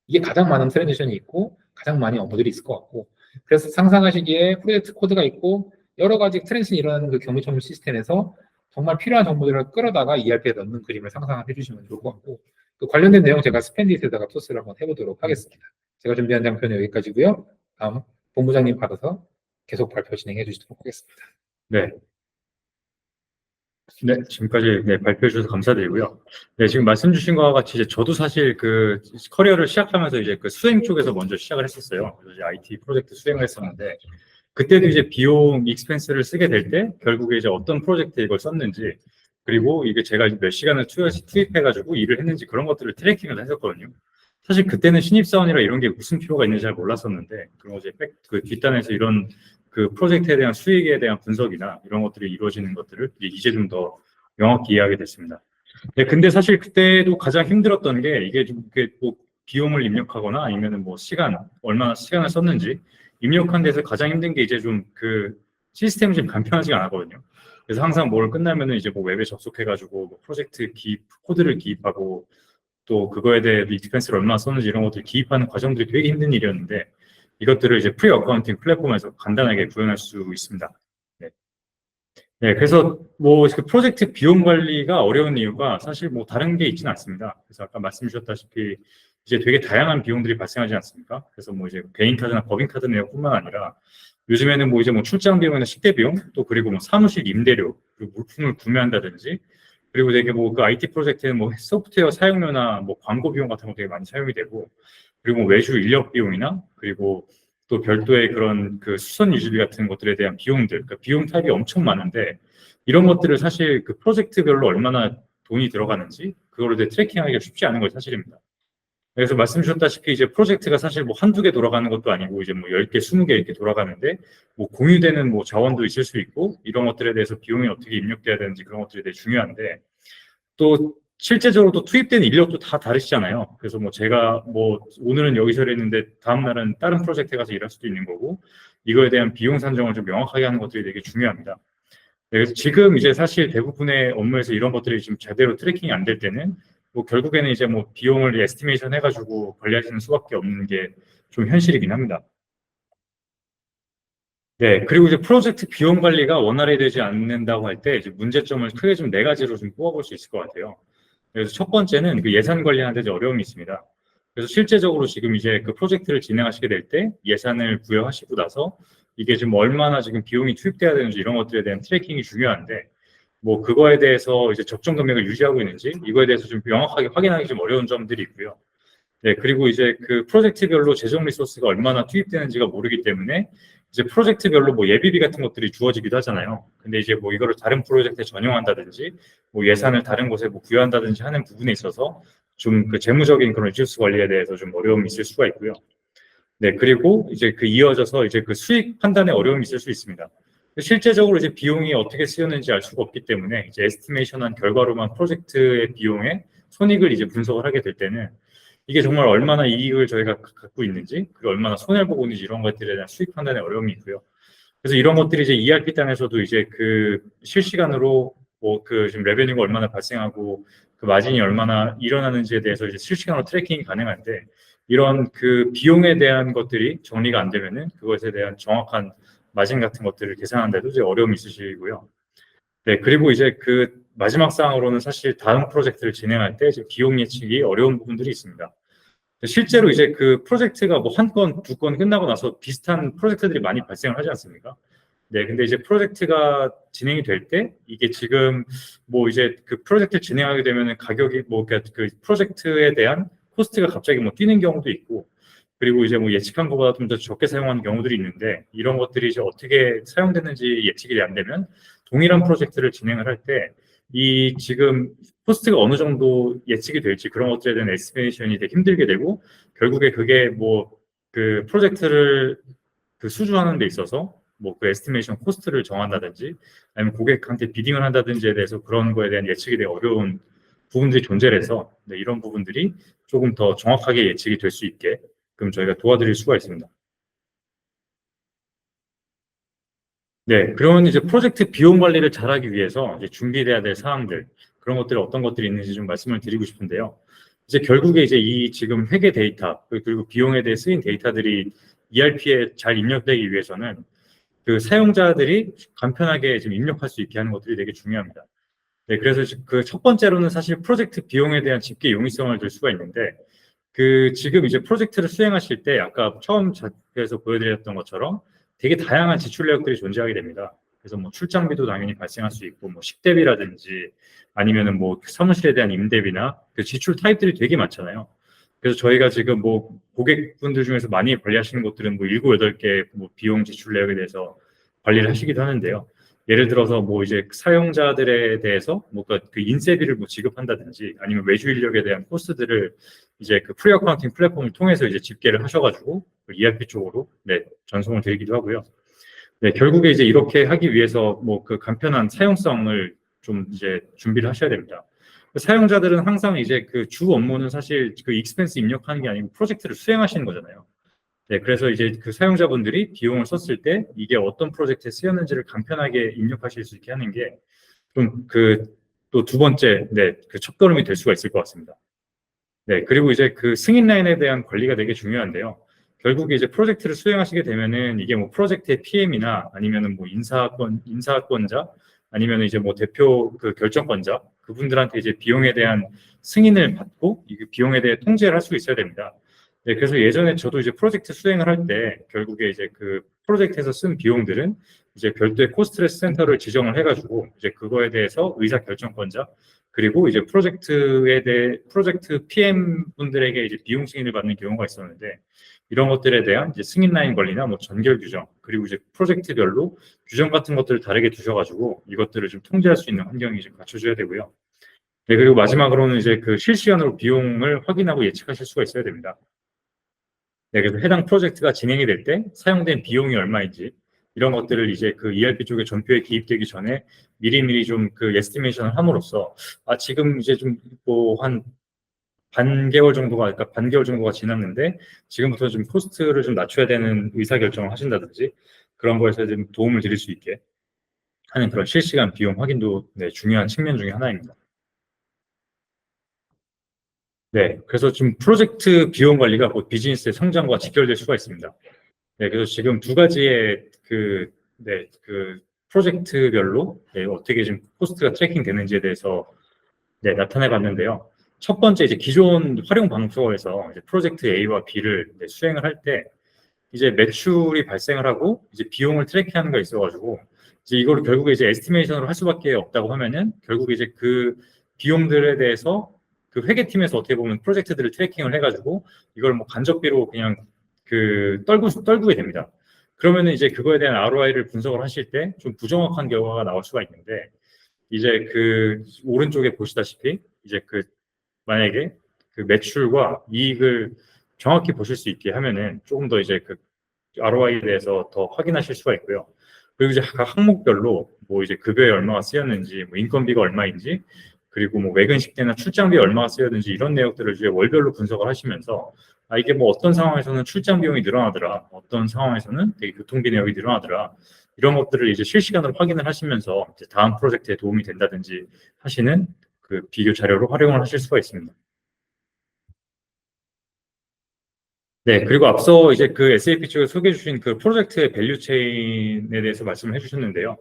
이게 가장 많은 트랜지션이 있고 가장 많이 업무들이 있을 것 같고 그래서 상상하시기에 프로젝트 코드가 있고 여러 가지 트랜지션이 일어나는 그 경비청구 시스템에서 정말 필요한 정보들을 끌어다가 ERP에 넣는 그림을 상상해 주시면 좋을 것 같고 그 관련된 내용 제가 스펜디트에다가 토스를 한번 해보도록 하겠습니다. 제가 준비한 장표는 여기까지고요. 다음 본부장님 받아서 계속 발표 진행해 주시도록 하겠습니다. 네. 네, 지금까지 발표해 주셔서 감사드리고요. 네, 지금 말씀 주신 것과 같이 이제 저도 사실 그 커리어를 시작하면서 이제 그 수행 쪽에서 먼저 시작을 했었어요. 그래서 이제 IT 프로젝트 수행을 했었는데 그때도 이제 비용 익스펜스를 쓰게 될 때 결국에 이제 어떤 프로젝트에 이걸 썼는지 그리고 이게 제가 몇 시간을 투입해가지고 일을 했는지 그런 것들을 트래킹을 했었거든요. 사실 그때는 신입사원이라 이런 게 무슨 필요가 있는지 잘 몰랐었는데 그런 이제 그 뒷단에서 이런 그 프로젝트에 대한 수익에 대한 분석이나 이런 것들이 이루어지는 것들을 이제 좀 더 명확히 이해하게 됐습니다. 네, 근데 사실 그때도 가장 힘들었던 게 이게 좀 뭐 비용을 입력하거나 아니면은 뭐 얼마나 시간을 썼는지 입력한 데서 가장 힘든 게 이제 좀 그 시스템이 좀 간편하지가 않았거든요. 그래서 항상 뭘 끝나면은 이제 뭐 웹에 접속해가지고 뭐 프로젝트 코드를 기입하고 또 그거에 대해 익스펜스를 얼마나 썼는지 이런 것들을 기입하는 과정들이 되게 힘든 일이었는데 이것들을 이제 프리 어카운팅 플랫폼에서 간단하게 구현할 수 있습니다. 네. 네, 그래서 뭐 그 프로젝트 비용 관리가 어려운 이유가 사실 뭐 다른 게 있지는 않습니다. 그래서 아까 말씀 주셨다시피 이제 되게 다양한 비용들이 발생하지 않습니까? 그래서 뭐 이제 개인 카드나 법인 카드 내역뿐만 아니라 요즘에는 뭐 이제 뭐 출장 비용이나 식대 비용 또 그리고 뭐 사무실 임대료 그리고 물품을 구매한다든지 그리고 되게 뭐 그 IT 프로젝트는 뭐 소프트웨어 사용료나 뭐 광고 비용 같은 거 되게 많이 사용이 되고 그리고 뭐 외주 인력 비용이나 그리고 또 별도의 그런 그 수선 유지비 같은 것들에 대한 비용들, 그러니까 비용 타입이 엄청 많은데 이런 것들을 사실 그 프로젝트별로 얼마나 돈이 들어가는지 그거를 트래킹하기가 쉽지 않은 건 사실입니다. 그래서 말씀 주셨다시피 이제 프로젝트가 사실 뭐 한두 개 돌아가는 것도 아니고 이제 뭐 10개, 20개 이렇게 돌아가는데 뭐 공유되는 뭐 자원도 있을 수 있고 이런 것들에 대해서 비용이 어떻게 입력돼야 되는지 그런 것들이 되게 중요한데 또 실제적으로 또 투입된 인력도 다 다르시잖아요. 그래서 뭐 제가 뭐 오늘은 여기서 일했는데 다음 날은 다른 프로젝트에 가서 일할 수도 있는 거고 이거에 대한 비용 산정을 좀 명확하게 하는 것들이 되게 중요합니다. 그래서 지금 이제 사실 대부분의 업무에서 이런 것들이 좀 제대로 트래킹이 안 될 때는 뭐 결국에는 이제 뭐 비용을 에스티메이션 해가지고 관리하시는 수밖에 없는 게 좀 현실이긴 합니다. 네, 그리고 이제 프로젝트 비용 관리가 원활히 되지 않는다고 할 때 이제 문제점을 크게 좀 네 가지로 좀 뽑아볼 수 있을 것 같아요. 그래서 첫 번째는 그 예산 관리하는 데 어려움이 있습니다. 그래서 실제적으로 지금 이제 그 프로젝트를 진행하시게 될 때 예산을 부여하시고 나서 이게 지금 얼마나 지금 비용이 투입돼야 되는지 이런 것들에 대한 트래킹이 중요한데 뭐 그거에 대해서 이제 적정 금액을 유지하고 있는지 이거에 대해서 좀 명확하게 확인하기 좀 어려운 점들이 있고요. 네, 그리고 이제 그 프로젝트별로 재정 리소스가 얼마나 투입되는지가 모르기 때문에 이제 프로젝트별로 뭐 예비비 같은 것들이 주어지기도 하잖아요. 근데 이제 뭐 이거를 다른 프로젝트에 전용한다든지 뭐 예산을 다른 곳에 뭐 부여한다든지 하는 부분에 있어서 좀 그 재무적인 그런 리소스 관리에 대해서 좀 어려움이 있을 수가 있고요. 네, 그리고 이제 그 이어져서 이제 그 수익 판단에 어려움이 있을 수 있습니다. 실제적으로 이제 비용이 어떻게 쓰였는지 알 수가 없기 때문에 이제 에스티메이션한 결과로만 프로젝트의 비용의 손익을 이제 분석을 하게 될 때는 이게 정말 얼마나 이익을 저희가 갖고 있는지 그리고 얼마나 손해를 보고 있는지 이런 것들에 대한 수익 판단에 어려움이 있고요. 그래서 이런 것들이 이제 ERP 단에서도 이제 그 실시간으로 뭐 그 지금 레베뉴가 얼마나 발생하고 그 마진이 얼마나 일어나는지에 대해서 이제 실시간으로 트래킹이 가능한데 이런 그 비용에 대한 것들이 정리가 안 되면은 그것에 대한 정확한 마진 같은 것들을 계산하는데도 이제 어려움이 있으시고요. 네, 그리고 이제 그 마지막 사항으로는 사실 다음 프로젝트를 진행할 때 이제 비용 예측이 어려운 부분들이 있습니다. 실제로 이제 그 프로젝트가 뭐 한 건, 두 건 끝나고 나서 비슷한 프로젝트들이 많이 발생을 하지 않습니까? 네, 근데 이제 프로젝트가 진행이 될 때 이게 지금 뭐 이제 그 프로젝트를 진행하게 되면은 가격이 뭐 그 프로젝트에 대한 코스트가 갑자기 뭐 뛰는 경우도 있고 그리고 이제 뭐 예측한 것보다 좀 더 적게 사용하는 경우들이 있는데 이런 것들이 이제 어떻게 사용됐는지 예측이 안 되면 동일한 프로젝트를 진행을 할 때 이 지금 코스트가 어느 정도 예측이 될지 그런 것들에 대한 에스티메이션이 되게 힘들게 되고 결국에 그게 뭐 그 프로젝트를 그 수주하는 데 있어서 뭐 그 에스티메이션 코스트를 정한다든지 아니면 고객한테 비딩을 한다든지에 대해서 그런 거에 대한 예측이 되게 어려운 부분들이 존재해서 네, 이런 부분들이 조금 더 정확하게 예측이 될 수 있게 그럼 저희가 도와드릴 수가 있습니다. 네, 그런 이제 프로젝트 비용 관리를 잘하기 위해서 이제 준비돼야 될 사항들 그런 것들이 어떤 것들이 있는지 좀 말씀을 드리고 싶은데요. 이제 결국에 이제 이 지금 회계 데이터 그리고 비용에 대해 쓰인 데이터들이 ERP에 잘 입력되기 위해서는 그 사용자들이 간편하게 지금 입력할 수 있게 하는 것들이 되게 중요합니다. 네, 그래서 그 첫 번째로는 사실 프로젝트 비용에 대한 집계 용이성을 들 수가 있는데 그 지금 이제 프로젝트를 수행하실 때 아까 처음 자료에서 보여드렸던 것처럼 되게 다양한 지출 내역들이 존재하게 됩니다. 그래서 뭐 출장비도 당연히 발생할 수 있고 뭐 식대비라든지 아니면은 뭐 사무실에 대한 임대비나 그 지출 타입들이 되게 많잖아요. 그래서 저희가 지금 뭐 고객분들 중에서 많이 관리하시는 것들은 뭐 7, 8개 뭐 비용 지출 내역에 대해서 관리를 하시기도 하는데요. 예를 들어서 뭐 이제 사용자들에 대해서 뭐그 인쇄비를 뭐 지급한다든지 아니면 외주 인력에 대한 코스트들을 이제 그 프리 어카운팅 플랫폼을 통해서 이제 집계를 하셔가지고 그 ERP 쪽으로 네, 전송을 드리기도 하고요. 네, 결국에 이제 이렇게 하기 위해서 뭐 그 간편한 사용성을 좀 이제 준비를 하셔야 됩니다. 사용자들은 항상 이제 그 주 업무는 사실 그 익스펜스 입력하는 게 아니고 프로젝트를 수행하시는 거잖아요. 네, 그래서 이제 그 사용자분들이 비용을 썼을 때 이게 어떤 프로젝트에 쓰였는지를 간편하게 입력하실 수 있게 하는 게 좀 그 또 두 번째, 네, 그 첫걸음이 될 수가 있을 것 같습니다. 네, 그리고 이제 그 승인 라인에 대한 관리가 되게 중요한데요. 결국에 이제 프로젝트를 수행하시게 되면은 이게 뭐 프로젝트의 PM이나 아니면은 뭐 인사권자 아니면 이제 뭐 대표 그 결정권자 그분들한테 이제 비용에 대한 승인을 받고 이 비용에 대해 통제를 할 수 있어야 됩니다. 네, 그래서 예전에 저도 이제 프로젝트 수행을 할 때 결국에 이제 그 프로젝트에서 쓴 비용들은 이제 별도의 코스트레스 센터를 지정을 해가지고 이제 그거에 대해서 의사 결정권자 그리고 이제 프로젝트에 대해 프로젝트 PM 분들에게 이제 비용 승인을 받는 경우가 있었는데 이런 것들에 대한 이제 승인 라인 관리나 뭐 전결 규정 그리고 이제 프로젝트별로 규정 같은 것들을 다르게 두셔가지고 이것들을 좀 통제할 수 있는 환경이 좀 갖춰줘야 되고요. 네, 그리고 마지막으로는 이제 그 실시간으로 비용을 확인하고 예측하실 수가 있어야 됩니다. 네, 그래서 해당 프로젝트가 진행이 될 때 사용된 비용이 얼마인지 이런 것들을 이제 그 ERP 쪽에 전표에 기입되기 전에 미리미리 좀 그 에스티메이션을 함으로써 아 지금 이제 좀 뭐 한 반개월 정도가 그러니까 반개월 정도가 지났는데 지금부터 좀 코스트를 좀 낮춰야 되는 의사 결정을 하신다든지 그런 거에서 좀 도움을 드릴 수 있게 하는 그런 실시간 비용 확인도 네, 중요한 측면 중에 하나입니다. 네, 그래서 지금 프로젝트 비용 관리가 곧 비즈니스의 성장과 직결될 수가 있습니다. 네, 그래서 지금 두 가지의 그, 네, 그 프로젝트별로 네, 어떻게 지금 코스트가 트래킹 되는지에 대해서 네, 나타내 봤는데요. 첫 번째 이제 기존 활용 방식에서 이제 프로젝트 A와 B를 네, 수행을 할 때 이제 매출이 발생을 하고 이제 비용을 트래킹하는 거 있어가지고 이제 이거를 결국에 이제 에스티메이션으로 할 수밖에 없다고 하면은 결국에 이제 그 비용들에 대해서 그 회계팀에서 어떻게 보면 프로젝트들을 트래킹을 해가지고 이걸 뭐 간접비로 그냥 그 떨구게 됩니다. 그러면은 이제 그거에 대한 ROI를 분석을 하실 때 좀 부정확한 결과가 나올 수가 있는데 이제 그 오른쪽에 보시다시피 이제 그 만약에 그 매출과 이익을 정확히 보실 수 있게 하면은 조금 더 이제 그 ROI에 대해서 더 확인하실 수가 있고요. 그리고 이제 각 항목별로 뭐 이제 급여에 얼마가 쓰였는지, 뭐 인건비가 얼마인지, 그리고 뭐 외근 식대나 출장비 얼마가 쓰였는지 이런 내역들을 이제 월별로 분석을 하시면서 아 이게 뭐 어떤 상황에서는 출장 비용이 늘어나더라, 어떤 상황에서는 되게 교통비 내역이 늘어나더라 이런 것들을 이제 실시간으로 확인을 하시면서 이제 다음 프로젝트에 도움이 된다든지 하시는 그 비교 자료로 활용을 하실 수가 있습니다. 네, 그리고 앞서 이제 그 SAP 쪽에 소개해 주신 그 프로젝트의 밸류 체인에 대해서 말씀을 해 주셨는데요.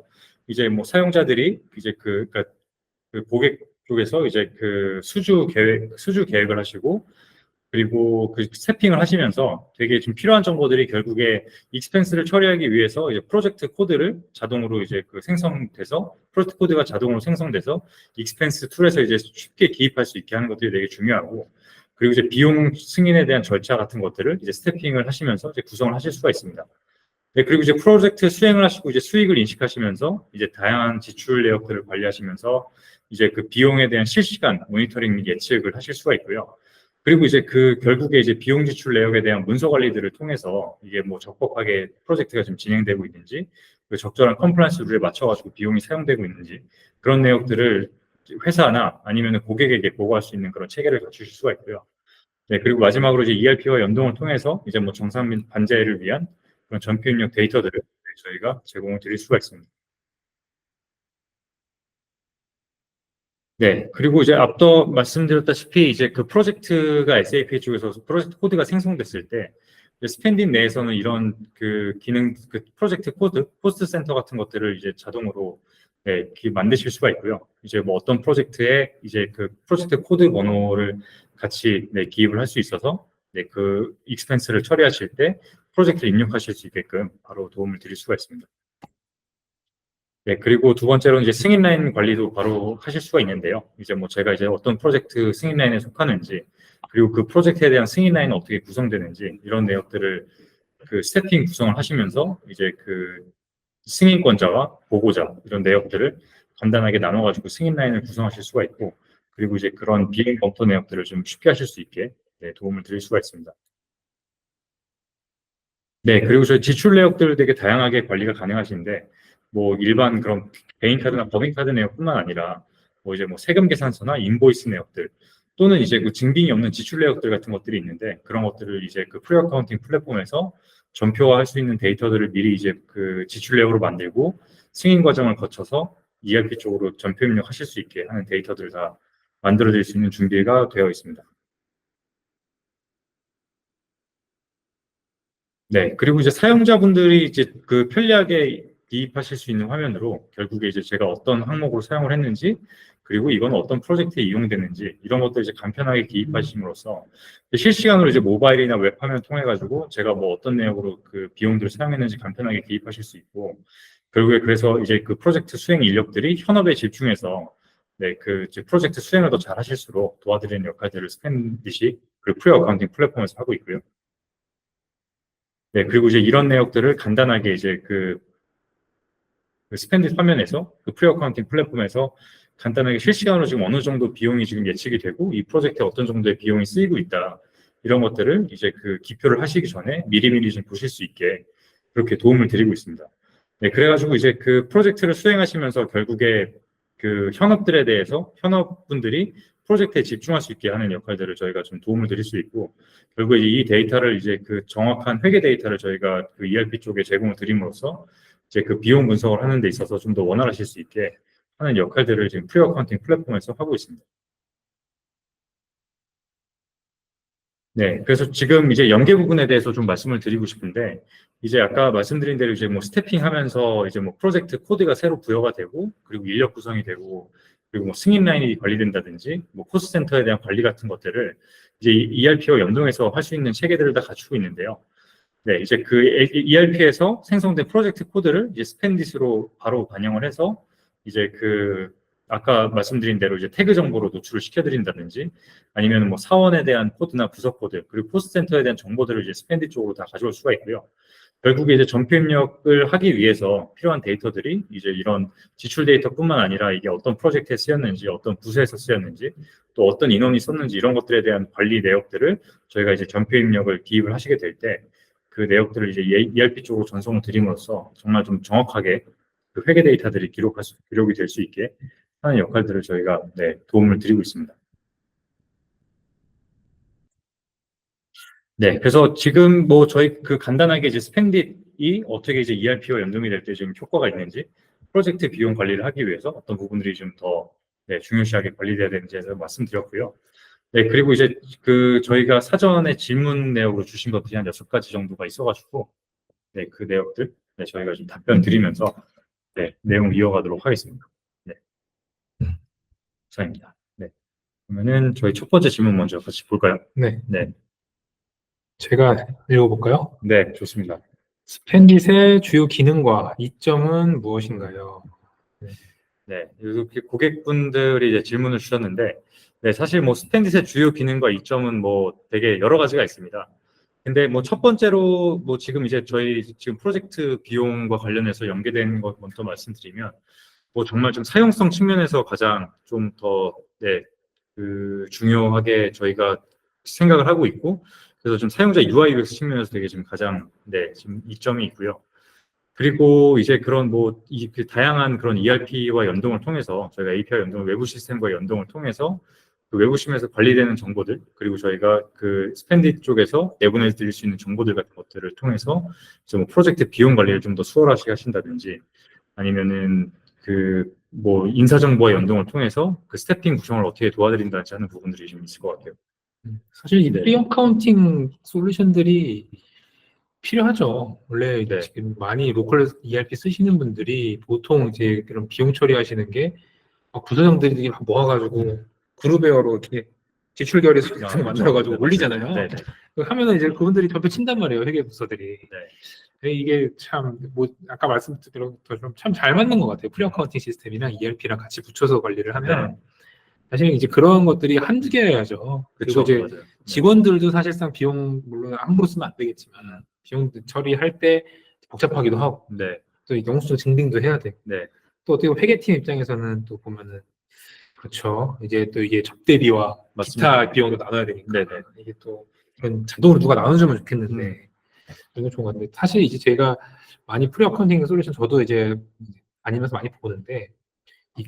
이제 뭐 사용자들이 이제 그러니까 그 고객 쪽에서 이제 그 수주 계획을 하시고 그리고 그 세핑을 하시면서 되게 좀 필요한 정보들이 결국에 익스펜스를 처리하기 위해서 이제 프로젝트 코드를 자동으로 이제 그 생성돼서 프로젝트 코드가 자동으로 생성돼서 익스펜스 툴에서 이제 쉽게 기입할 수 있게 하는 것들이 되게 중요하고 그리고 이제 비용 승인에 대한 절차 같은 것들을 이제 스태핑을 하시면서 이제 구성을 하실 수가 있습니다. 네, 그리고 이제 프로젝트 수행을 하시고 이제 수익을 인식하시면서 이제 다양한 지출 내역들을 관리하시면서 이제 그 비용에 대한 실시간 모니터링 및 예측을 하실 수가 있고요. 그리고 이제 그 결국에 이제 비용 지출 내역에 대한 문서 관리들을 통해서 이게 뭐 적법하게 프로젝트가 지금 진행되고 있는지 그 적절한 컴플라이언스 룰에 맞춰가지고 비용이 사용되고 있는지 그런 내역들을 회사나 아니면 고객에게 보고할 수 있는 그런 체계를 갖추실 수가 있고요. 네, 그리고 마지막으로 이제 ERP와 연동을 통해서 이제 뭐 정산 및 반제를 위한 그런 전표 입력 데이터들을 저희가 제공을 드릴 수가 있습니다. 네, 그리고 이제 앞서 말씀드렸다시피 이제 그 프로젝트가 SAP 쪽에서 프로젝트 코드가 생성됐을 때 스펜딘 내에서는 이런 그 기능, 그 프로젝트 코드, 코스트 센터 같은 것들을 이제 자동으로 네, 만드실 수가 있고요. 이제 뭐 어떤 프로젝트에 이제 그 프로젝트 코드 번호를 같이 네, 기입을 할 수 있어서 네, 그 익스펜스를 처리하실 때 프로젝트를 입력하실 수 있게끔 바로 도움을 드릴 수가 있습니다. 네, 그리고 두 번째로는 이제 승인 라인 관리도 바로 하실 수가 있는데요. 이제 뭐 제가 이제 어떤 프로젝트 승인 라인에 속하는지, 그리고 그 프로젝트에 대한 승인 라인은 어떻게 구성되는지, 이런 내역들을 그 스태핑 구성을 하시면서 이제 그 승인권자와 보고자, 이런 내역들을 간단하게 나눠가지고 승인 라인을 구성하실 수가 있고, 그리고 이제 그런 비행 검토 내역들을 좀 쉽게 하실 수 있게 네, 도움을 드릴 수가 있습니다. 네, 그리고 저희 지출 내역들 되게 다양하게 관리가 가능하신데, 뭐 일반 그런 개인카드나 법인카드 내역뿐만 아니라, 뭐 이제 뭐 세금 계산서나 인보이스 내역들, 또는 이제 그 증빙이 없는 지출 내역들 같은 것들이 있는데, 그런 것들을 이제 그 프리 어카운팅 플랫폼에서 전표화할 수 있는 데이터들을 미리 이제 그 지출 내역으로 만들고, 승인 과정을 거쳐서 ERP 쪽으로 전표 입력하실 수 있게 하는 데이터들 다 만들어 드릴 수 있는 준비가 되어 있습니다. 네, 그리고 이제 사용자분들이 이제 그 편리하게 이입하실 수 있는 화면으로 결국에 이제 제가 어떤 항목으로 사용을 했는지, 그리고 이건 어떤 프로젝트에 이용되는지, 이런 것들 이제 간편하게 기입하심으로써 실시간으로 이제 모바일이나 웹 화면 통해 가지고 제가 뭐 어떤 내역으로 그 비용들을 사용했는지 간편하게 기입하실 수 있고, 결국에 그래서 이제 그 프로젝트 수행 인력들이 현업에 집중해서 네, 그 이제 프로젝트 수행을 더 잘 하실수록 도와드리는 역할들을 스펜디시 그 프리 어카운팅 플랫폼에서 하고 있고요. 네, 그리고 이제 이런 내역들을 간단하게 이제 그 스펜디 화면에서 그 프리 어카운팅 플랫폼에서 간단하게 실시간으로 지금 어느 정도 비용이 지금 예측이 되고 이 프로젝트에 어떤 정도의 비용이 쓰이고 있다. 이런 것들을 이제 그 기표를 하시기 전에 미리미리 좀 보실 수 있게 그렇게 도움을 드리고 있습니다. 네, 그래가지고 이제 그 프로젝트를 수행하시면서 결국에 그 현업들에 대해서 현업분들이 프로젝트에 집중할 수 있게 하는 역할들을 저희가 좀 도움을 드릴 수 있고 결국에 이 데이터를 이제 그 정확한 회계 데이터를 저희가 그 ERP 쪽에 제공을 드림으로써 이제 그 비용 분석을 하는 데 있어서 좀 더 원활하실 수 있게 하는 역할들을 지금 프리 어카운팅 플랫폼에서 하고 있습니다. 네, 그래서 지금 이제 연계 부분에 대해서 좀 말씀을 드리고 싶은데, 이제 아까 말씀드린 대로 이제 뭐 스태핑 하면서 이제 뭐 프로젝트 코드가 새로 부여가 되고, 그리고 인력 구성이 되고, 그리고 뭐 승인 라인이 관리된다든지, 뭐 코스트 센터에 대한 관리 같은 것들을 이제 ERP와 연동해서 할 수 있는 체계들을 다 갖추고 있는데요. 네, 이제 그 ERP에서 생성된 프로젝트 코드를 이제 스펜디스로 바로 반영을 해서 이제 그 아까 말씀드린 대로 이제 태그 정보로 노출을 시켜드린다든지 아니면 뭐 사원에 대한 코드나 부서 코드 그리고 포스트 센터에 대한 정보들을 이제 스펜디 쪽으로 다 가져올 수가 있고요. 결국에 이제 전표 입력을 하기 위해서 필요한 데이터들이 이제 이런 지출 데이터뿐만 아니라 이게 어떤 프로젝트에 쓰였는지 어떤 부서에서 쓰였는지 또 어떤 인원이 썼는지 이런 것들에 대한 관리 내역들을 저희가 이제 전표 입력을 기입을 하시게 될 때 그 내역들을 이제 ERP 쪽으로 전송을 드림으로써 정말 좀 정확하게 그 회계 데이터들이 기록이 될 수 있게 하는 역할들을 저희가 네, 도움을 드리고 있습니다. 네, 그래서 지금 뭐 저희 그 간단하게 이제 스펜딧이 어떻게 이제 ERP와 연동이 될 때 지금 효과가 있는지 프로젝트 비용 관리를 하기 위해서 어떤 부분들이 좀 더 네, 중요시하게 관리돼야 되는지에서 말씀드렸고요. 네, 그리고 이제 그 저희가 사전에 질문 내역으로 주신 것들이 한 6가지 정도가 있어가지고 네, 그 내역들 네, 저희가 좀 답변 드리면서 네, 내용 이어가도록 하겠습니다. 네, 감사합니다. 네, 그러면은 저희 첫 번째 질문 먼저 같이 볼까요? 네. 네. 제가 읽어볼까요? 네, 좋습니다. 스펜딧의 주요 기능과 이점은 무엇인가요? 네, 이렇게 고객분들이 이제 질문을 주셨는데, 네, 사실 뭐 스펜딧의 주요 기능과 이점은 뭐 되게 여러 가지가 있습니다. 근데 뭐 첫 번째로 뭐 지금 이제 저희 지금 프로젝트 비용과 관련해서 연계된 것 먼저 말씀드리면, 뭐 정말 좀 사용성 측면에서 가장 좀 더, 네, 그 중요하게 저희가 생각을 하고 있고, 그래서 좀 사용자 UI UX 측면에서 되게 지금 가장, 네, 지금 이점이 있고요. 그리고 이제 그런 뭐, 그 다양한 그런 ERP와 연동을 통해서 저희가 API 연동을 외부 시스템과 연동을 통해서 그 외부 시스템에서 관리되는 정보들, 그리고 저희가 그 스펜디 쪽에서 내보내 드릴 수 있는 정보들 같은 것들을 통해서 이제 뭐 프로젝트 비용 관리를 좀 더 수월하게 하신다든지 아니면은 그 뭐 인사 정보와 연동을 통해서 그 스태핑 구성을 어떻게 도와드린다든지 하는 부분들이 좀 있을 것 같아요. 사실 이 네. 프리 어카운팅 솔루션들이 필요하죠. 원래 네. 지금 많이 로컬 ERP 쓰시는 분들이 보통 이제 그런 비용 처리하시는 게 부서장들이 모아가지고 그룹웨어로 이렇게 지출 결의서 같은 거 그렇죠. 만들어가지고 네, 올리잖아요. 네, 네, 하면은 이제 그분들이 벽에 친단 말이에요, 회계 부서들이. 네. 이게 참, 뭐, 아까 말씀드린 것처럼 참 잘 맞는 것 같아요. 프리 어카운팅 시스템이랑 ERP랑 같이 붙여서 관리를 하면. 네. 사실 이제 그런 것들이 한두 개여야죠. 그리고 그렇죠. 이제 맞아요. 네. 직원들도 사실상 비용, 물론 함부로 쓰면 안 되겠지만, 비용 처리할 때 복잡하기도 하고, 네. 또 영수증 증빙도 해야 되고, 네. 또 어떻게 보면 회계팀 입장에서는 또 보면은, 그렇죠. 이제 또 이게 접대비와 맞습니다. 기타 비용도 나눠야 되니까, 네네. 이게 또, 이건 자동으로 누가 나눠주면 좋겠는데, 이거 좋은 것 같은데, 사실 이제 제가 많이 프리 어카운팅 솔루션 저도 이제 아니면서 많이 보는데, 이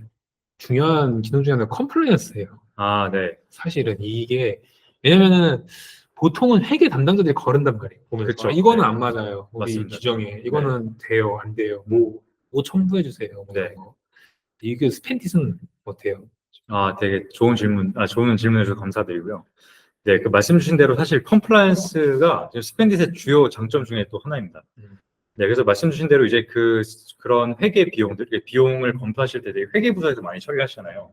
중요한 기능 중에 하나가 컴플라이언스예요. 아, 네. 사실은 이게 왜냐면은 보통은 회계 담당자들이 거른단 말이에요. 보면서 그쵸. 이거는 네. 안 맞아요. 우리 맞습니다. 규정에 이거는 돼요, 안 돼요. 뭐 첨부해 주세요. 뭐 네. 이런 거. 이게 스펜딧은 어때요? 아, 되게 좋은 질문, 좋은 질문해 주셔서 감사드리고요. 네, 그 말씀 주신 대로 사실 컴플라이언스가 스펜딧의 주요 장점 중에 또 하나입니다. 음. 네, 그래서 말씀 주신 대로 이제 그런 회계 비용들, 비용을 검토하실 때 되게 회계부서에서 많이 처리하시잖아요.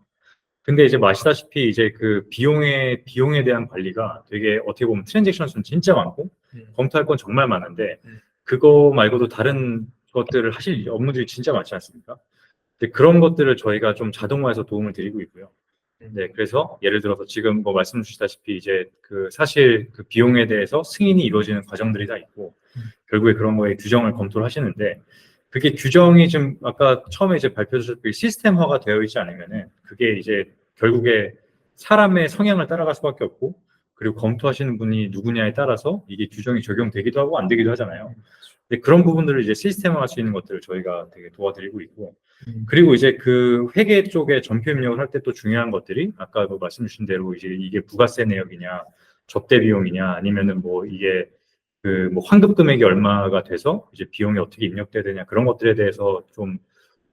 근데 이제 아시다시피 이제 그 비용에 대한 관리가 되게 어떻게 보면 트랜잭션 수는 진짜 많고 검토할 건 정말 많은데 그거 말고도 다른 것들을 하실 업무들이 진짜 많지 않습니까? 근데 그런 것들을 저희가 좀 자동화해서 도움을 드리고 있고요. 네, 그래서 예를 들어서 지금 뭐 말씀 주시다시피 이제 그 사실 그 비용에 대해서 승인이 이루어지는 과정들이 다 있고 결국에 그런 거에 규정을 검토를 하시는데 그게 규정이 좀 아까 처음에 이제 발표 주셨듯이 시스템화가 되어 있지 않으면은 그게 이제 결국에 사람의 성향을 따라갈 수밖에 없고 그리고 검토하시는 분이 누구냐에 따라서 이게 규정이 적용되기도 하고 안 되기도 하잖아요. 근데 그런 부분들을 이제 시스템화할 수 있는 것들을 저희가 되게 도와드리고 있고 그리고 이제 그 회계 쪽에 전표 입력을 할 때 또 중요한 것들이 아까 뭐 말씀 주신 대로 이제 이게 부가세 내역이냐 접대 비용이냐 아니면은 뭐 이게 그 뭐 환급 금액이 얼마가 돼서 이제 비용이 어떻게 입력돼야 되냐 그런 것들에 대해서 좀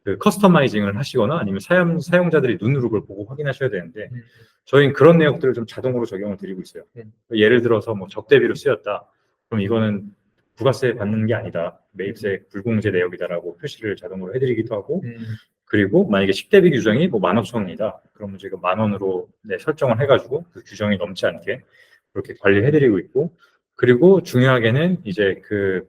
그 커스터마이징을 하시거나 아니면 사용자들이 눈으로 그걸 보고 확인하셔야 되는데 저희는 그런 내역들을 좀 자동으로 적용을 드리고 있어요. 예를 들어서 뭐 접대비로 쓰였다. 그럼 이거는 부가세 받는 게 아니다. 매입세 불공제 내역이다라고 표시를 자동으로 해드리기도 하고 그리고 만약에 10대비 규정이 뭐 15,000원이다. 그러면 저희가 10,000원으로 네, 설정을 해가지고 그 규정이 넘지 않게 그렇게 관리해드리고 있고 그리고 중요하게는 이제 그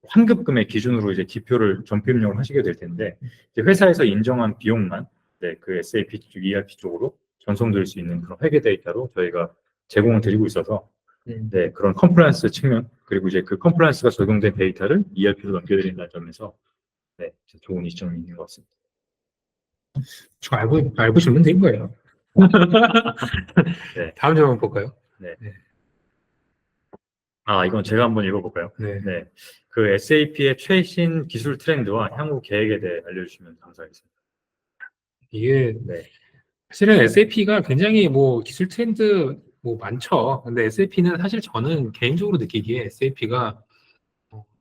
환급금의 기준으로 이제 기표를 전표 입력을 하시게 될 텐데 이제 회사에서 인정한 비용만 네, 그 SAP 쪽, ERP 쪽으로 전송될 수 있는 그런 회계 데이터로 저희가 제공을 드리고 있어서 네, 그런 컴플라이언스 측면 그리고 이제 그 컴플라이언스가 적용된 데이터를 ERP로 넘겨드린다는 점에서 네, 좋은 이점이 있는 것 같습니다. 저 알고 싶으면 된 거예요. 네. 다음 점 한번 볼까요? 네. 네. 이건 제가 한번 읽어볼까요? 네. 네. 그 SAP의 최신 기술 트렌드와 향후 계획에 대해 알려주시면 감사하겠습니다. 이게 네. 사실은 SAP가 굉장히 뭐 기술 트렌드 뭐 많죠. 근데 SAP는 사실 저는 개인적으로 느끼기에 SAP가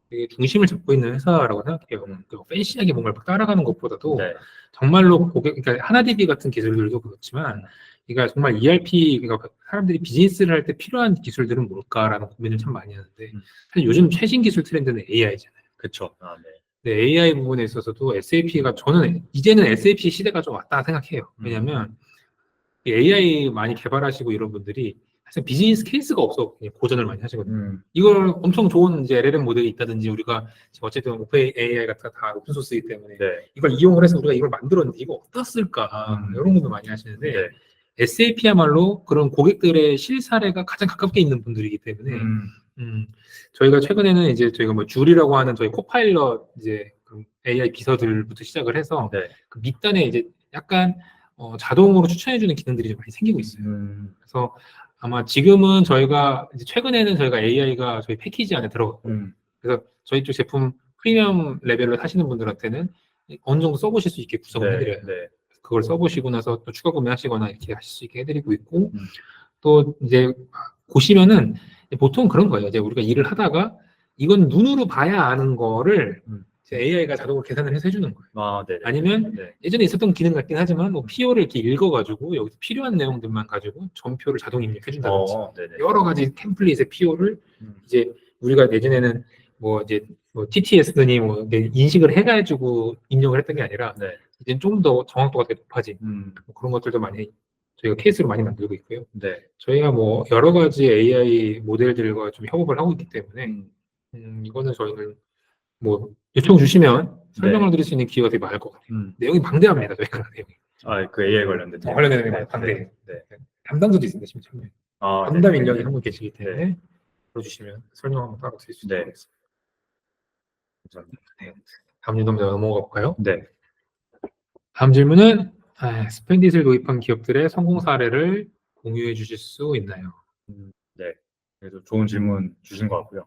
되게 중심을 잡고 있는 회사라고 생각해요. 그러니까 팬시하게 뭔가를 막 따라가는 것보다도 네. 정말로 그러니까 하나DB 같은 기술들도 그렇지만, 그러니까 정말 ERP, 그러니까 사람들이 비즈니스를 할 때 필요한 기술들은 뭘까라는 고민을 참 많이 하는데, 사실 요즘 최신 기술 트렌드는 AI잖아요. 그렇죠. 네. 네, AI 부분에 있어서도 SAP가 저는 이제는 SAP 시대가 좀 왔다 생각해요. 왜냐하면 AI 많이 개발하시고 이런 분들이 사실 비즈니스 케이스가 없어 그냥 고전을 많이 하시거든요. 음, 이걸 엄청 좋은 이제 LLM 모델이 있다든지 우리가 지금 어쨌든 오픈 AI 같은 다 오픈 소스이기 때문에 네. 이걸 이용을 해서 우리가 이걸 만들었는데 이거 어떻을까 이런 것도 많이 하시는데 네. SAP야말로 그런 고객들의 실사례가 가장 가깝게 있는 분들이기 때문에 저희가 최근에는 이제 저희가 뭐 줄이라고 하는 저희 코파일럿 이제 그 AI 비서들부터 시작을 해서 네. 그 밑단에 이제 약간 자동으로 추천해주는 기능들이 좀 많이 생기고 있어요. 그래서 아마 지금은 저희가 이제 최근에는 저희가 AI가 저희 패키지 안에 들어갔고 그래서 저희 쪽 제품 프리미엄 레벨로 사시는 분들한테는 어느 정도 써보실 수 있게 구성을 해드려요. 네. 그걸 써보시고 나서 또 추가 구매하시거나 이렇게 하실 수 있게 해드리고 있고 음. 또 이제 보시면은 보통 그런 거예요. 이제 우리가 일을 하다가 이건 눈으로 봐야 아는 거를 AI가 자동으로 계산을 해서 해주는 거예요. 아, 네. 아니면 네. 예전에 있었던 기능 같긴 하지만 뭐 PO를 이렇게 읽어가지고 여기서 필요한 내용들만 가지고 전표를 자동 입력해준다든지 네네. 여러 가지 템플릿의 PO를 음. 이제 우리가 예전에는 뭐 이제 뭐 TTS니 뭐 이렇게 인식을 해가지고 입력을 했던 게 아니라 네. 이제 좀 더 정확도가 되게 높아진 음. 뭐 그런 것들도 많이 저희가 케이스로 많이 만들고 있고요. 네. 저희가 뭐 여러 가지 AI 모델들과 좀 협업을 하고 있기 때문에 음. 이거는 저희는 뭐 요청 주시면 설명을 네. 드릴 수 있는 기회가 되게 많을 것 같아요. 음. 내용이 방대합니다. 저희가 내용이. 아, 그 AI 관련된 내용. 관련된 내용이 네. 많이 방대해요. 네. 담당자도 있습니다. 심지어. 아, 담당 네. 인력이 네. 한 분 계시기 때문에 들어주시면 설명 한번 따로 드릴 수 있도록 네. 하겠습니다. 감사합니다. 다음 질문 넘어가 볼까요? 네. 다음 질문은 스펜딧을 도입한 기업들의 성공 사례를 공유해 주실 수 있나요? 네. 그래도 좋은 질문 주신 것 같고요.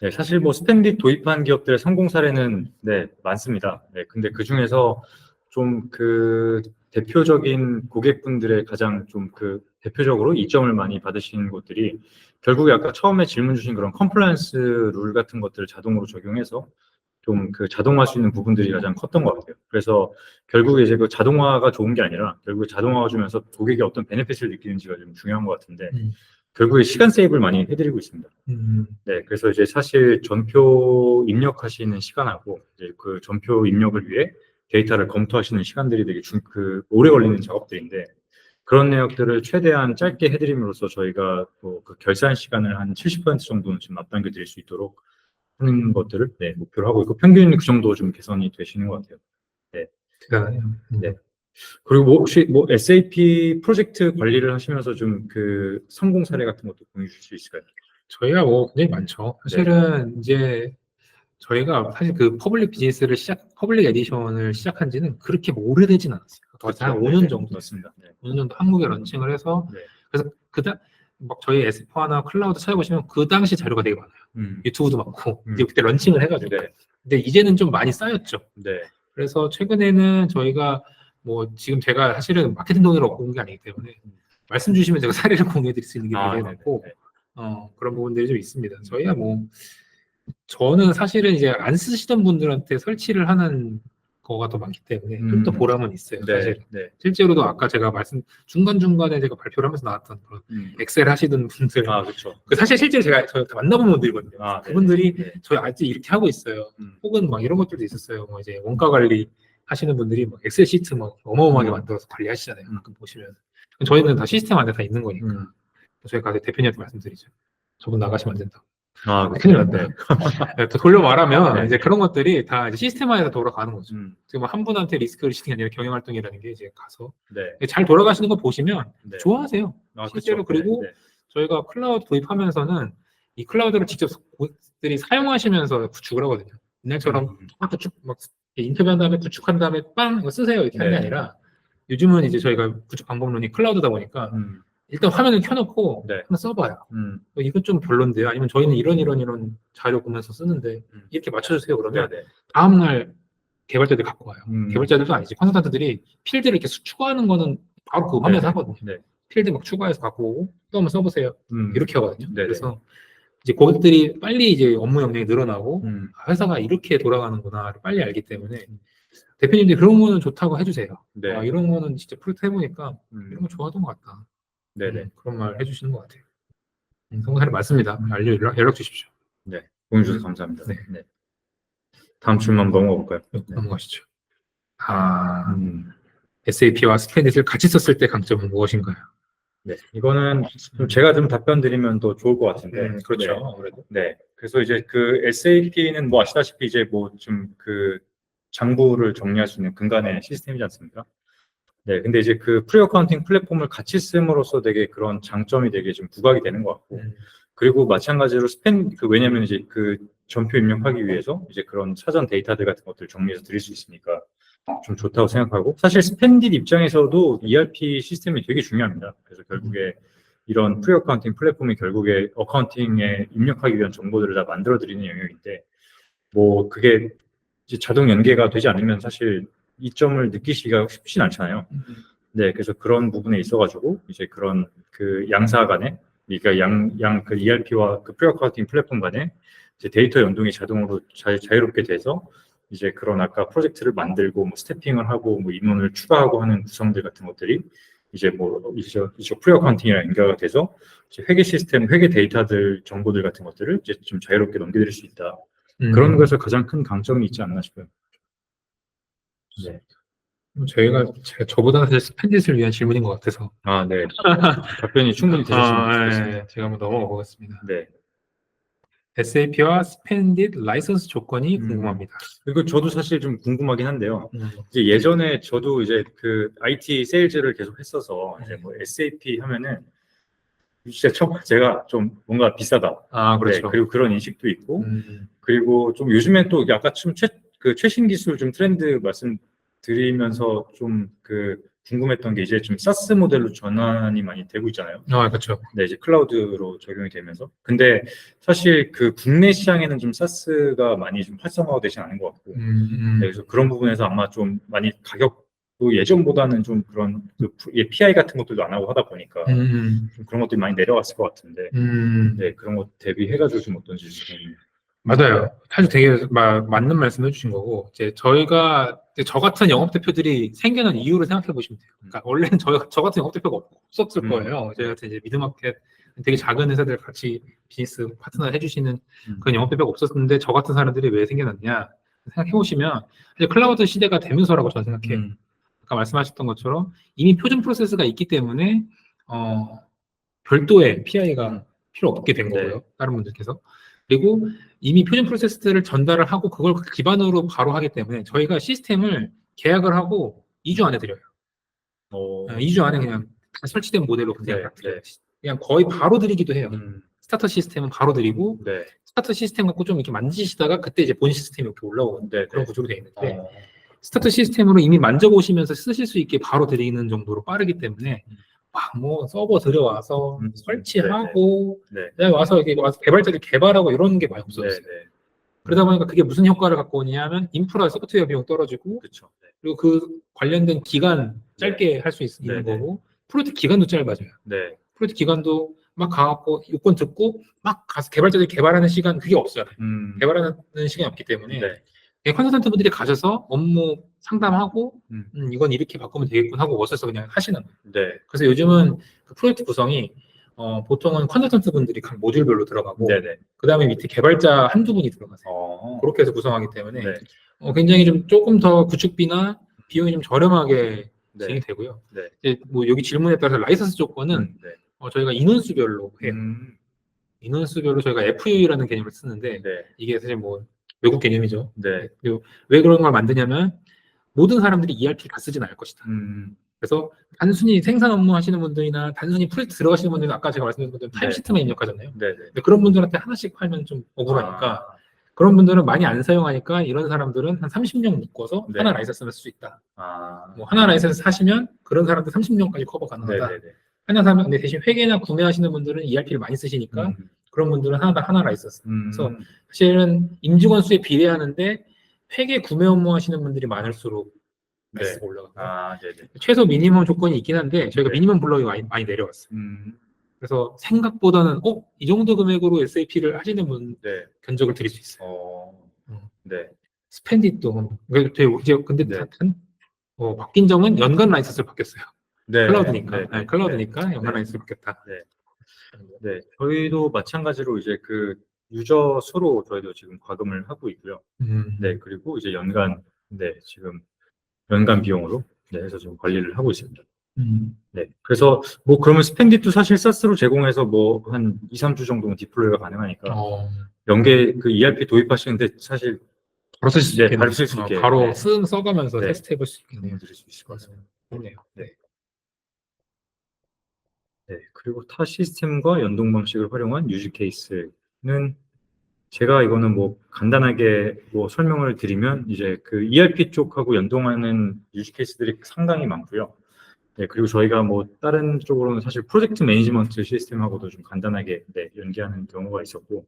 네, 사실 뭐 스탠딩 도입한 기업들의 성공 사례는 네, 많습니다. 네, 근데 그 중에서 좀 그 대표적인 고객분들의 가장 좀 그 대표적으로 이점을 많이 받으신 것들이 결국에 아까 처음에 질문 주신 그런 컴플라이언스 룰 같은 것들을 자동으로 적용해서 좀 그 자동화 수 있는 부분들이 가장 컸던 것 같아요. 그래서 결국에 이제 그 자동화가 좋은 게 아니라 결국에 자동화가 주면서 고객이 어떤 베네핏을 느끼는지가 좀 중요한 것 같은데 결국에 시간 세이브를 많이 해드리고 있습니다. 네, 그래서 이제 사실 전표 입력하시는 시간하고 이제 그 전표 입력을 위해 데이터를 검토하시는 시간들이 되게 오래 걸리는 작업들인데 그런 내역들을 최대한 짧게 해드림으로써 저희가 그 결산 시간을 한 70% 정도는 좀 앞당겨 드릴 수 있도록 하는 것들을 네, 목표로 하고 있고 평균 그 정도 좀 개선이 되시는 것 같아요. 네. 대단해요. 네. 그리고 뭐 혹시 뭐 SAP 프로젝트 관리를 하시면서 좀 그 성공 사례 같은 것도 공유 주실 수 있을까요? 저희가 뭐 굉장히 많죠. 사실은 이제 저희가 사실 그 퍼블릭 에디션을 시작한 지는 그렇게 뭐 오래되진 않았어요. 그렇죠. 한 5년 네, 정도 맞습니다. 네. 5년 정도 한국에 런칭을 해서 네. 그래서 막 저희 S4나 클라우드 찾아보시면 그 당시 자료가 되게 많아요. 유튜브도 많고 이제 그때 런칭을 해가지고 네. 근데 이제는 좀 많이 쌓였죠. 네. 그래서 최근에는 저희가 뭐 지금 제가 사실은 마케팅 돈으로 얻고 온 게 아니기 때문에 말씀 주시면 제가 사례를 공유해 드릴 수 있는 게 굉장히 많고 그런 부분들이 좀 있습니다. 저희가 뭐 저는 사실은 이제 안 쓰시던 분들한테 설치를 하는 거가 더 많기 때문에 좀 더 보람은 있어요. 네. 사실 네. 실제로도 아까 제가 중간중간에 제가 발표를 하면서 나왔던 그런 엑셀 하시던 분들 아, 그렇죠. 사실 실제 제가 만나본 분들이거든요. 아, 그분들이 네. 저희 아직 이렇게 하고 있어요. 혹은 막 이런 것들도 있었어요. 뭐 이제 원가 관리 하시는 분들이 막 엑셀 시트 막 어마어마하게 만들어서 관리하시잖아요. 가끔 보시면 저희는 다 시스템 안에 다 있는 거니까 저희가 대표님한테 말씀드리죠. 저분 나가시면 안 된다. 아, 큰일 난다. 네, 또 돌려 말하면 네. 이제 그런 것들이 다 이제 시스템 안에서 돌아가는 거죠. 지금 한 분한테 리스크를 시키는 게 아니라 경영 활동이라는 게 이제 가서 네. 잘 돌아가시는 거 보시면 네. 좋아하세요. 아, 실제로 그렇죠. 그리고 네. 저희가 클라우드 도입하면서는 이 클라우드를 직접 고객들이 사용하시면서 구축을 하거든요. 옛날처럼 막 인터뷰한 다음에 구축한 다음에 빵 이거 쓰세요 이렇게 하는 게 아니라 요즘은 이제 저희가 구축 방법론이 클라우드다 보니까 일단 화면을 켜놓고 네. 한번 써봐요. 이건 좀 별론데요. 아니면 저희는 이런 자료 보면서 쓰는데 이렇게 맞춰주세요. 그러면 네. 다음날 개발자들이 갖고 와요. 개발자들도 아니지. 컨설턴트들이 필드를 이렇게 추가하는 거는 바로 그 화면에서 하거든요. 네. 필드 막 추가해서 갖고 오고 또 한번 써보세요. 이렇게 하거든요. 네네. 그래서 이제 고객들이 빨리 이제 업무 역량이 늘어나고 회사가 이렇게 돌아가는구나를 빨리 알기 때문에 대표님들이 그런 거는 좋다고 해주세요. 네. 이런 거는 진짜 프로젝트 해보니까 이런 거 좋아하던 것 같다. 네네. 그런 말 해주시는 것 같아요. 성사례 많습니다. 연락 주십시오. 네. 공유 주셔서 감사합니다. 네. 네. 다음 질문 한번 넘어가 볼까요? 넘어가시죠. SAP와 스펜딧을 같이 썼을 때 강점은 무엇인가요? 네, 이거는 좀 제가 좀 답변 드리면 더 좋을 것 같은데. 그렇죠. 네. 아무래도. 네. 그래서 이제 그 SAP는 뭐 아시다시피 이제 뭐 좀 그 장부를 정리할 수 있는 근간의 시스템이지 않습니까? 네. 근데 이제 그 프리 어카운팅 플랫폼을 같이 씀으로써 되게 그런 장점이 되게 좀 부각이 되는 것 같고. 그리고 마찬가지로 왜냐면 이제 그 전표 입력하기 위해서 이제 그런 사전 데이터들 같은 것들 정리해서 드릴 수 있으니까 좀 좋다고 생각하고, 사실 스펜딧 입장에서도 ERP 시스템이 되게 중요합니다. 그래서 결국에 이런 프리 어카운팅 플랫폼이 결국에 어카운팅에 입력하기 위한 정보들을 다 만들어 드리는 영역인데, 뭐 그게 이제 자동 연계가 되지 않으면 사실 이점을 느끼시기가 쉽진 않잖아요. 네, 그래서 그런 부분에 있어가지고 이제 그런 그 양사 간에, 그러니까 그 ERP와 그 프리 어카운팅 플랫폼 간에 이제 데이터 연동이 자동으로 자유롭게 돼서 이제 그런 아까 프로젝트를 만들고 뭐 스태핑을 하고 뭐 인원을 추가하고 하는 구성들 같은 것들이 이제 뭐 이제 프리 어카운팅이랑 연결가 돼서 이제 회계 시스템, 회계 데이터들 정보들 같은 것들을 이제 좀 자유롭게 넘겨드릴 수 있다. 그런 것에서 가장 큰 강점이 있지 않나 싶어요. 네. 저보다는 사실 스펜딧을 위한 질문인 것 같아서. 아, 네. 답변이 충분히 되셨으면 좋겠습니다. 네, 제가 한번 넘어가 보겠습니다. 네. SAP와 스펜딧 라이선스 조건이 궁금합니다. 그리고 저도 사실 좀 궁금하긴 한데요. 음. 이제 예전에 저도 이제 그 IT 세일즈를 계속 했어서 이제 뭐 SAP 하면은 진짜 제가 좀 뭔가 비싸다. 아, 네, 그렇죠. 그리고 그런 인식도 있고, 그리고 좀 요즘엔 또 아까 좀 그 최신 기술 좀 트렌드 말씀드리면서 좀 그 궁금했던 게 이제 좀 사스 모델로 전환이 많이 되고 있잖아요. 아, 그렇죠. 네, 이제 클라우드로 적용이 되면서. 근데 사실 그 국내 시장에는 좀 사스가 많이 좀 활성화가 되지 않은 것 같고. 네, 그래서 그런 부분에서 아마 좀 많이 가격도 예전보다는 좀 그런 그 PI 같은 것들도 안 하고 하다 보니까 좀 그런 것들이 많이 내려갔을 것 같은데. 네, 그런 것 대비해가지고 좀 어떤지 좀. 맞아요. 사실 되게 맞는 말씀 해주신 거고, 이제 저 같은 영업 대표들이 생겨난 이유를 생각해 보시면 돼요. 그러니까 원래는 저 같은 영업 대표가 없었을 거예요. 저희 같은 이제 미드마켓 되게 작은 회사들 같이 비즈니스 파트너 해주시는 그런 영업 대표가 없었는데, 저 같은 사람들이 왜 생겨났냐 생각해 보시면, 이제 클라우드 시대가 되면서라고 저는 생각해요. 아까 말씀하셨던 것처럼 이미 표준 프로세스가 있기 때문에 별도의 PI가 필요 없게 된 거고요. 다른 분들께서. 그리고 이미 표준 프로세스를 전달을 하고 그걸 기반으로 바로 하기 때문에 저희가 시스템을 계약을 하고 2주 안에 드려요. 2주 안에 그냥 다 설치된 모델로 그냥 딱 드려요. 그냥 거의 바로 드리기도 해요. 스타터 시스템은 바로 드리고, 스타터 시스템 갖고 좀 이렇게 만지시다가 그때 이제 본 시스템이 이렇게 올라오는 그런 구조로 되어 있는데, 스타터 시스템으로 이미 만져보시면서 쓰실 수 있게 바로 드리는 정도로 빠르기 때문에 막 뭐 서버 들여와서 설치하고 그다음에 와서 개발자들 개발하고 이런 게 많이 없어졌어요. 그러다 보니까 그게 무슨 효과를 갖고 오냐면 인프라 소프트웨어 비용 떨어지고, 그리고 그 관련된 기간 짧게 할 수 있는 거고, 프로젝트 기간도 짧아져요. 프로젝트 기간도 막 가갖고 요건 듣고 막 가서 개발자들이 개발하는 시간 그게 없어요. 개발하는 시간이 없기 때문에 컨설턴트 분들이 가셔서 업무 상담하고 이건 이렇게 바꾸면 되겠군 하고 오셔서 그냥 하시는 거예요. 그래서 요즘은 그 프로젝트 구성이 보통은 컨설턴트 분들이 각 모듈별로 들어가고 그 다음에 밑에 개발자 한두 분이 들어가세요. 그렇게 해서 구성하기 때문에 굉장히 좀 조금 더 구축비나 비용이 좀 저렴하게 진행이 되고요. 이제 뭐 여기 질문에 따라서 라이선스 조건은 저희가 인원수별로 해요. 인원수별로 저희가 FU라는 개념을 쓰는데 이게 사실 뭐 외국 개념이죠. 그리고 왜 그런 걸 만드냐면 모든 사람들이 ERP를 다 쓰진 않을 것이다. 그래서 단순히 생산 업무 하시는 분들이나 단순히 프로젝트 들어가시는 분들은 아까 제가 말씀드린 분들은 타임시트만 입력하잖아요. 근데 그런 분들한테 하나씩 팔면 좀 억울하니까 그런 분들은 많이 안 사용하니까 이런 사람들은 한 30명 묶어서 하나 라이선스를 쓸 수 있다. 뭐 하나 라이선스 사시면 그런 사람들 30명까지 커버 가능하다. 하나 사면 근데 대신 회계나 구매하시는 분들은 ERP를 많이 쓰시니까 그런 분들은 하나 라이선스. 그래서 사실은 임직원 수에 비례하는데 회계 구매 업무 하시는 분들이 많을수록 라이선스가 올라가고요. 최소 미니멈 조건이 있긴 한데 저희가 미니멈 블럭이 많이 내려왔어요. 그래서 생각보다는 이 정도 금액으로 SAP를 하시는 분 견적을 드릴 수 있어요. 스펜딧도 근데 바뀐 점은 연간 라이선스를 바뀌었어요. 클라우드니까. 클라우드니까 연간 라이선스를 바뀌었다. 저희도 마찬가지로 이제 그 유저 수로 저희도 지금 과금을 하고 있고요. 그리고 이제 지금 연간 비용으로 해서 좀 관리를 하고 있습니다. 네. 그래서 뭐 그러면 스펜딧도 사실 사스로 제공해서 뭐 한 2, 3주 정도는 디플로이가 가능하니까 연계 그 ERP 도입하시는데 사실 바로 쓸 수 네, 있겠네요. 바로 쓸 수 있게 바로 네. 쓱 써가면서 네. 테스트 해볼 수 있겠네요. 도움 드릴 수 있을 것 같습니다. 좋네요. 네. 네. 그리고 타 시스템과 연동 방식을 활용한 유즈 케이스는 제가 이거는 뭐 간단하게 뭐 설명을 드리면 이제 그 ERP 쪽하고 연동하는 유즈 케이스들이 상당히 많고요. 네, 그리고 저희가 뭐 다른 쪽으로는 사실 프로젝트 매니지먼트 시스템하고도 좀 간단하게 네, 연계하는 경우가 있었고,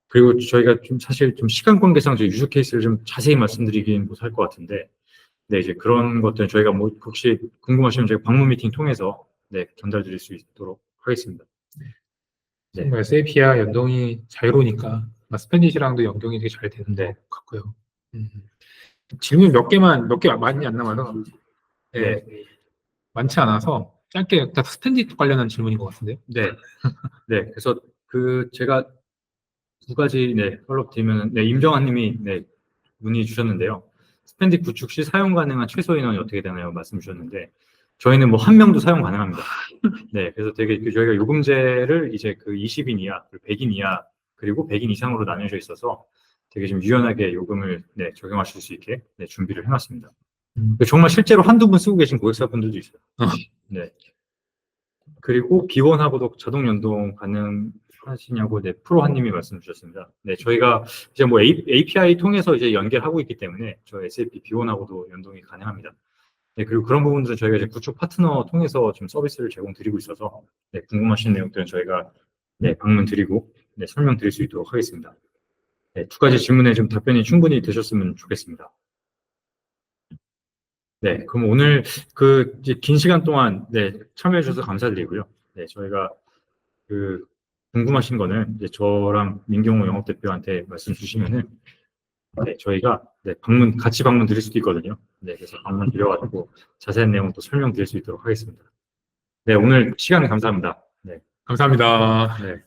그리고 저희가 좀 사실 좀 시간 관계상 저희 유즈 케이스를 좀 자세히 말씀드리긴 못할 것 같은데, 네, 이제 그런 것들 저희가 뭐 혹시 궁금하시면 저희가 방문 미팅 통해서 네, 전달드릴 수 있도록 하겠습니다. 네. 뭐 SAP와 연동이 자유로우니까 스펜딧이랑도 연동이 되게 잘 되는 네. 것 같고요. 질문 몇 개 많이 안 남아서 네. 많지 않아서 짧게 다 스펜딧 관련한 질문인 것 같은데요. 네. 네. 그래서 그 제가 두 가지 네, 팔로업 드리면 네, 임정환 님이 네, 문의 주셨는데요. 스펜딧 구축 시 사용 가능한 최소 인원이 어떻게 되나요? 말씀 주셨는데 저희는 뭐 한 명도 사용 가능합니다. 네, 그래서 되게 저희가 요금제를 이제 그 20인 이하, 100인 이하, 그리고 100인 이상으로 나뉘어져 있어서 되게 좀 유연하게 요금을 네, 적용하실 수 있게 네, 준비를 해놨습니다. 정말 실제로 한두 분 쓰고 계신 고객사분들도 있어요. 네. 그리고 비원하고도 자동 연동 가능하시냐고 네, 프로한님이 말씀 주셨습니다. 네, 저희가 이제 뭐 API 통해서 이제 연결하고 있기 때문에 저 SAP 비원하고도 연동이 가능합니다. 네, 그리고 그런 부분들은 저희가 이제 구축 파트너 통해서 좀 서비스를 제공드리고 있어서 네, 궁금하신 내용들은 저희가 네, 방문 드리고 네, 설명 드릴 수 있도록 하겠습니다. 네, 두 가지 질문에 좀 답변이 충분히 되셨으면 좋겠습니다. 네, 그럼 오늘 그 이제 긴 시간 동안 네, 참여해 주셔서 감사드리고요. 네, 저희가 그 궁금하신 거는 이제 저랑 민경호 영업대표한테 말씀 주시면은 네, 저희가 네, 같이 방문 드릴 수도 있거든요. 네, 그래서 방문 드려가지고 자세한 내용 또 설명 드릴 수 있도록 하겠습니다. 네, 오늘 시간 감사합니다. 네. 감사합니다. 네.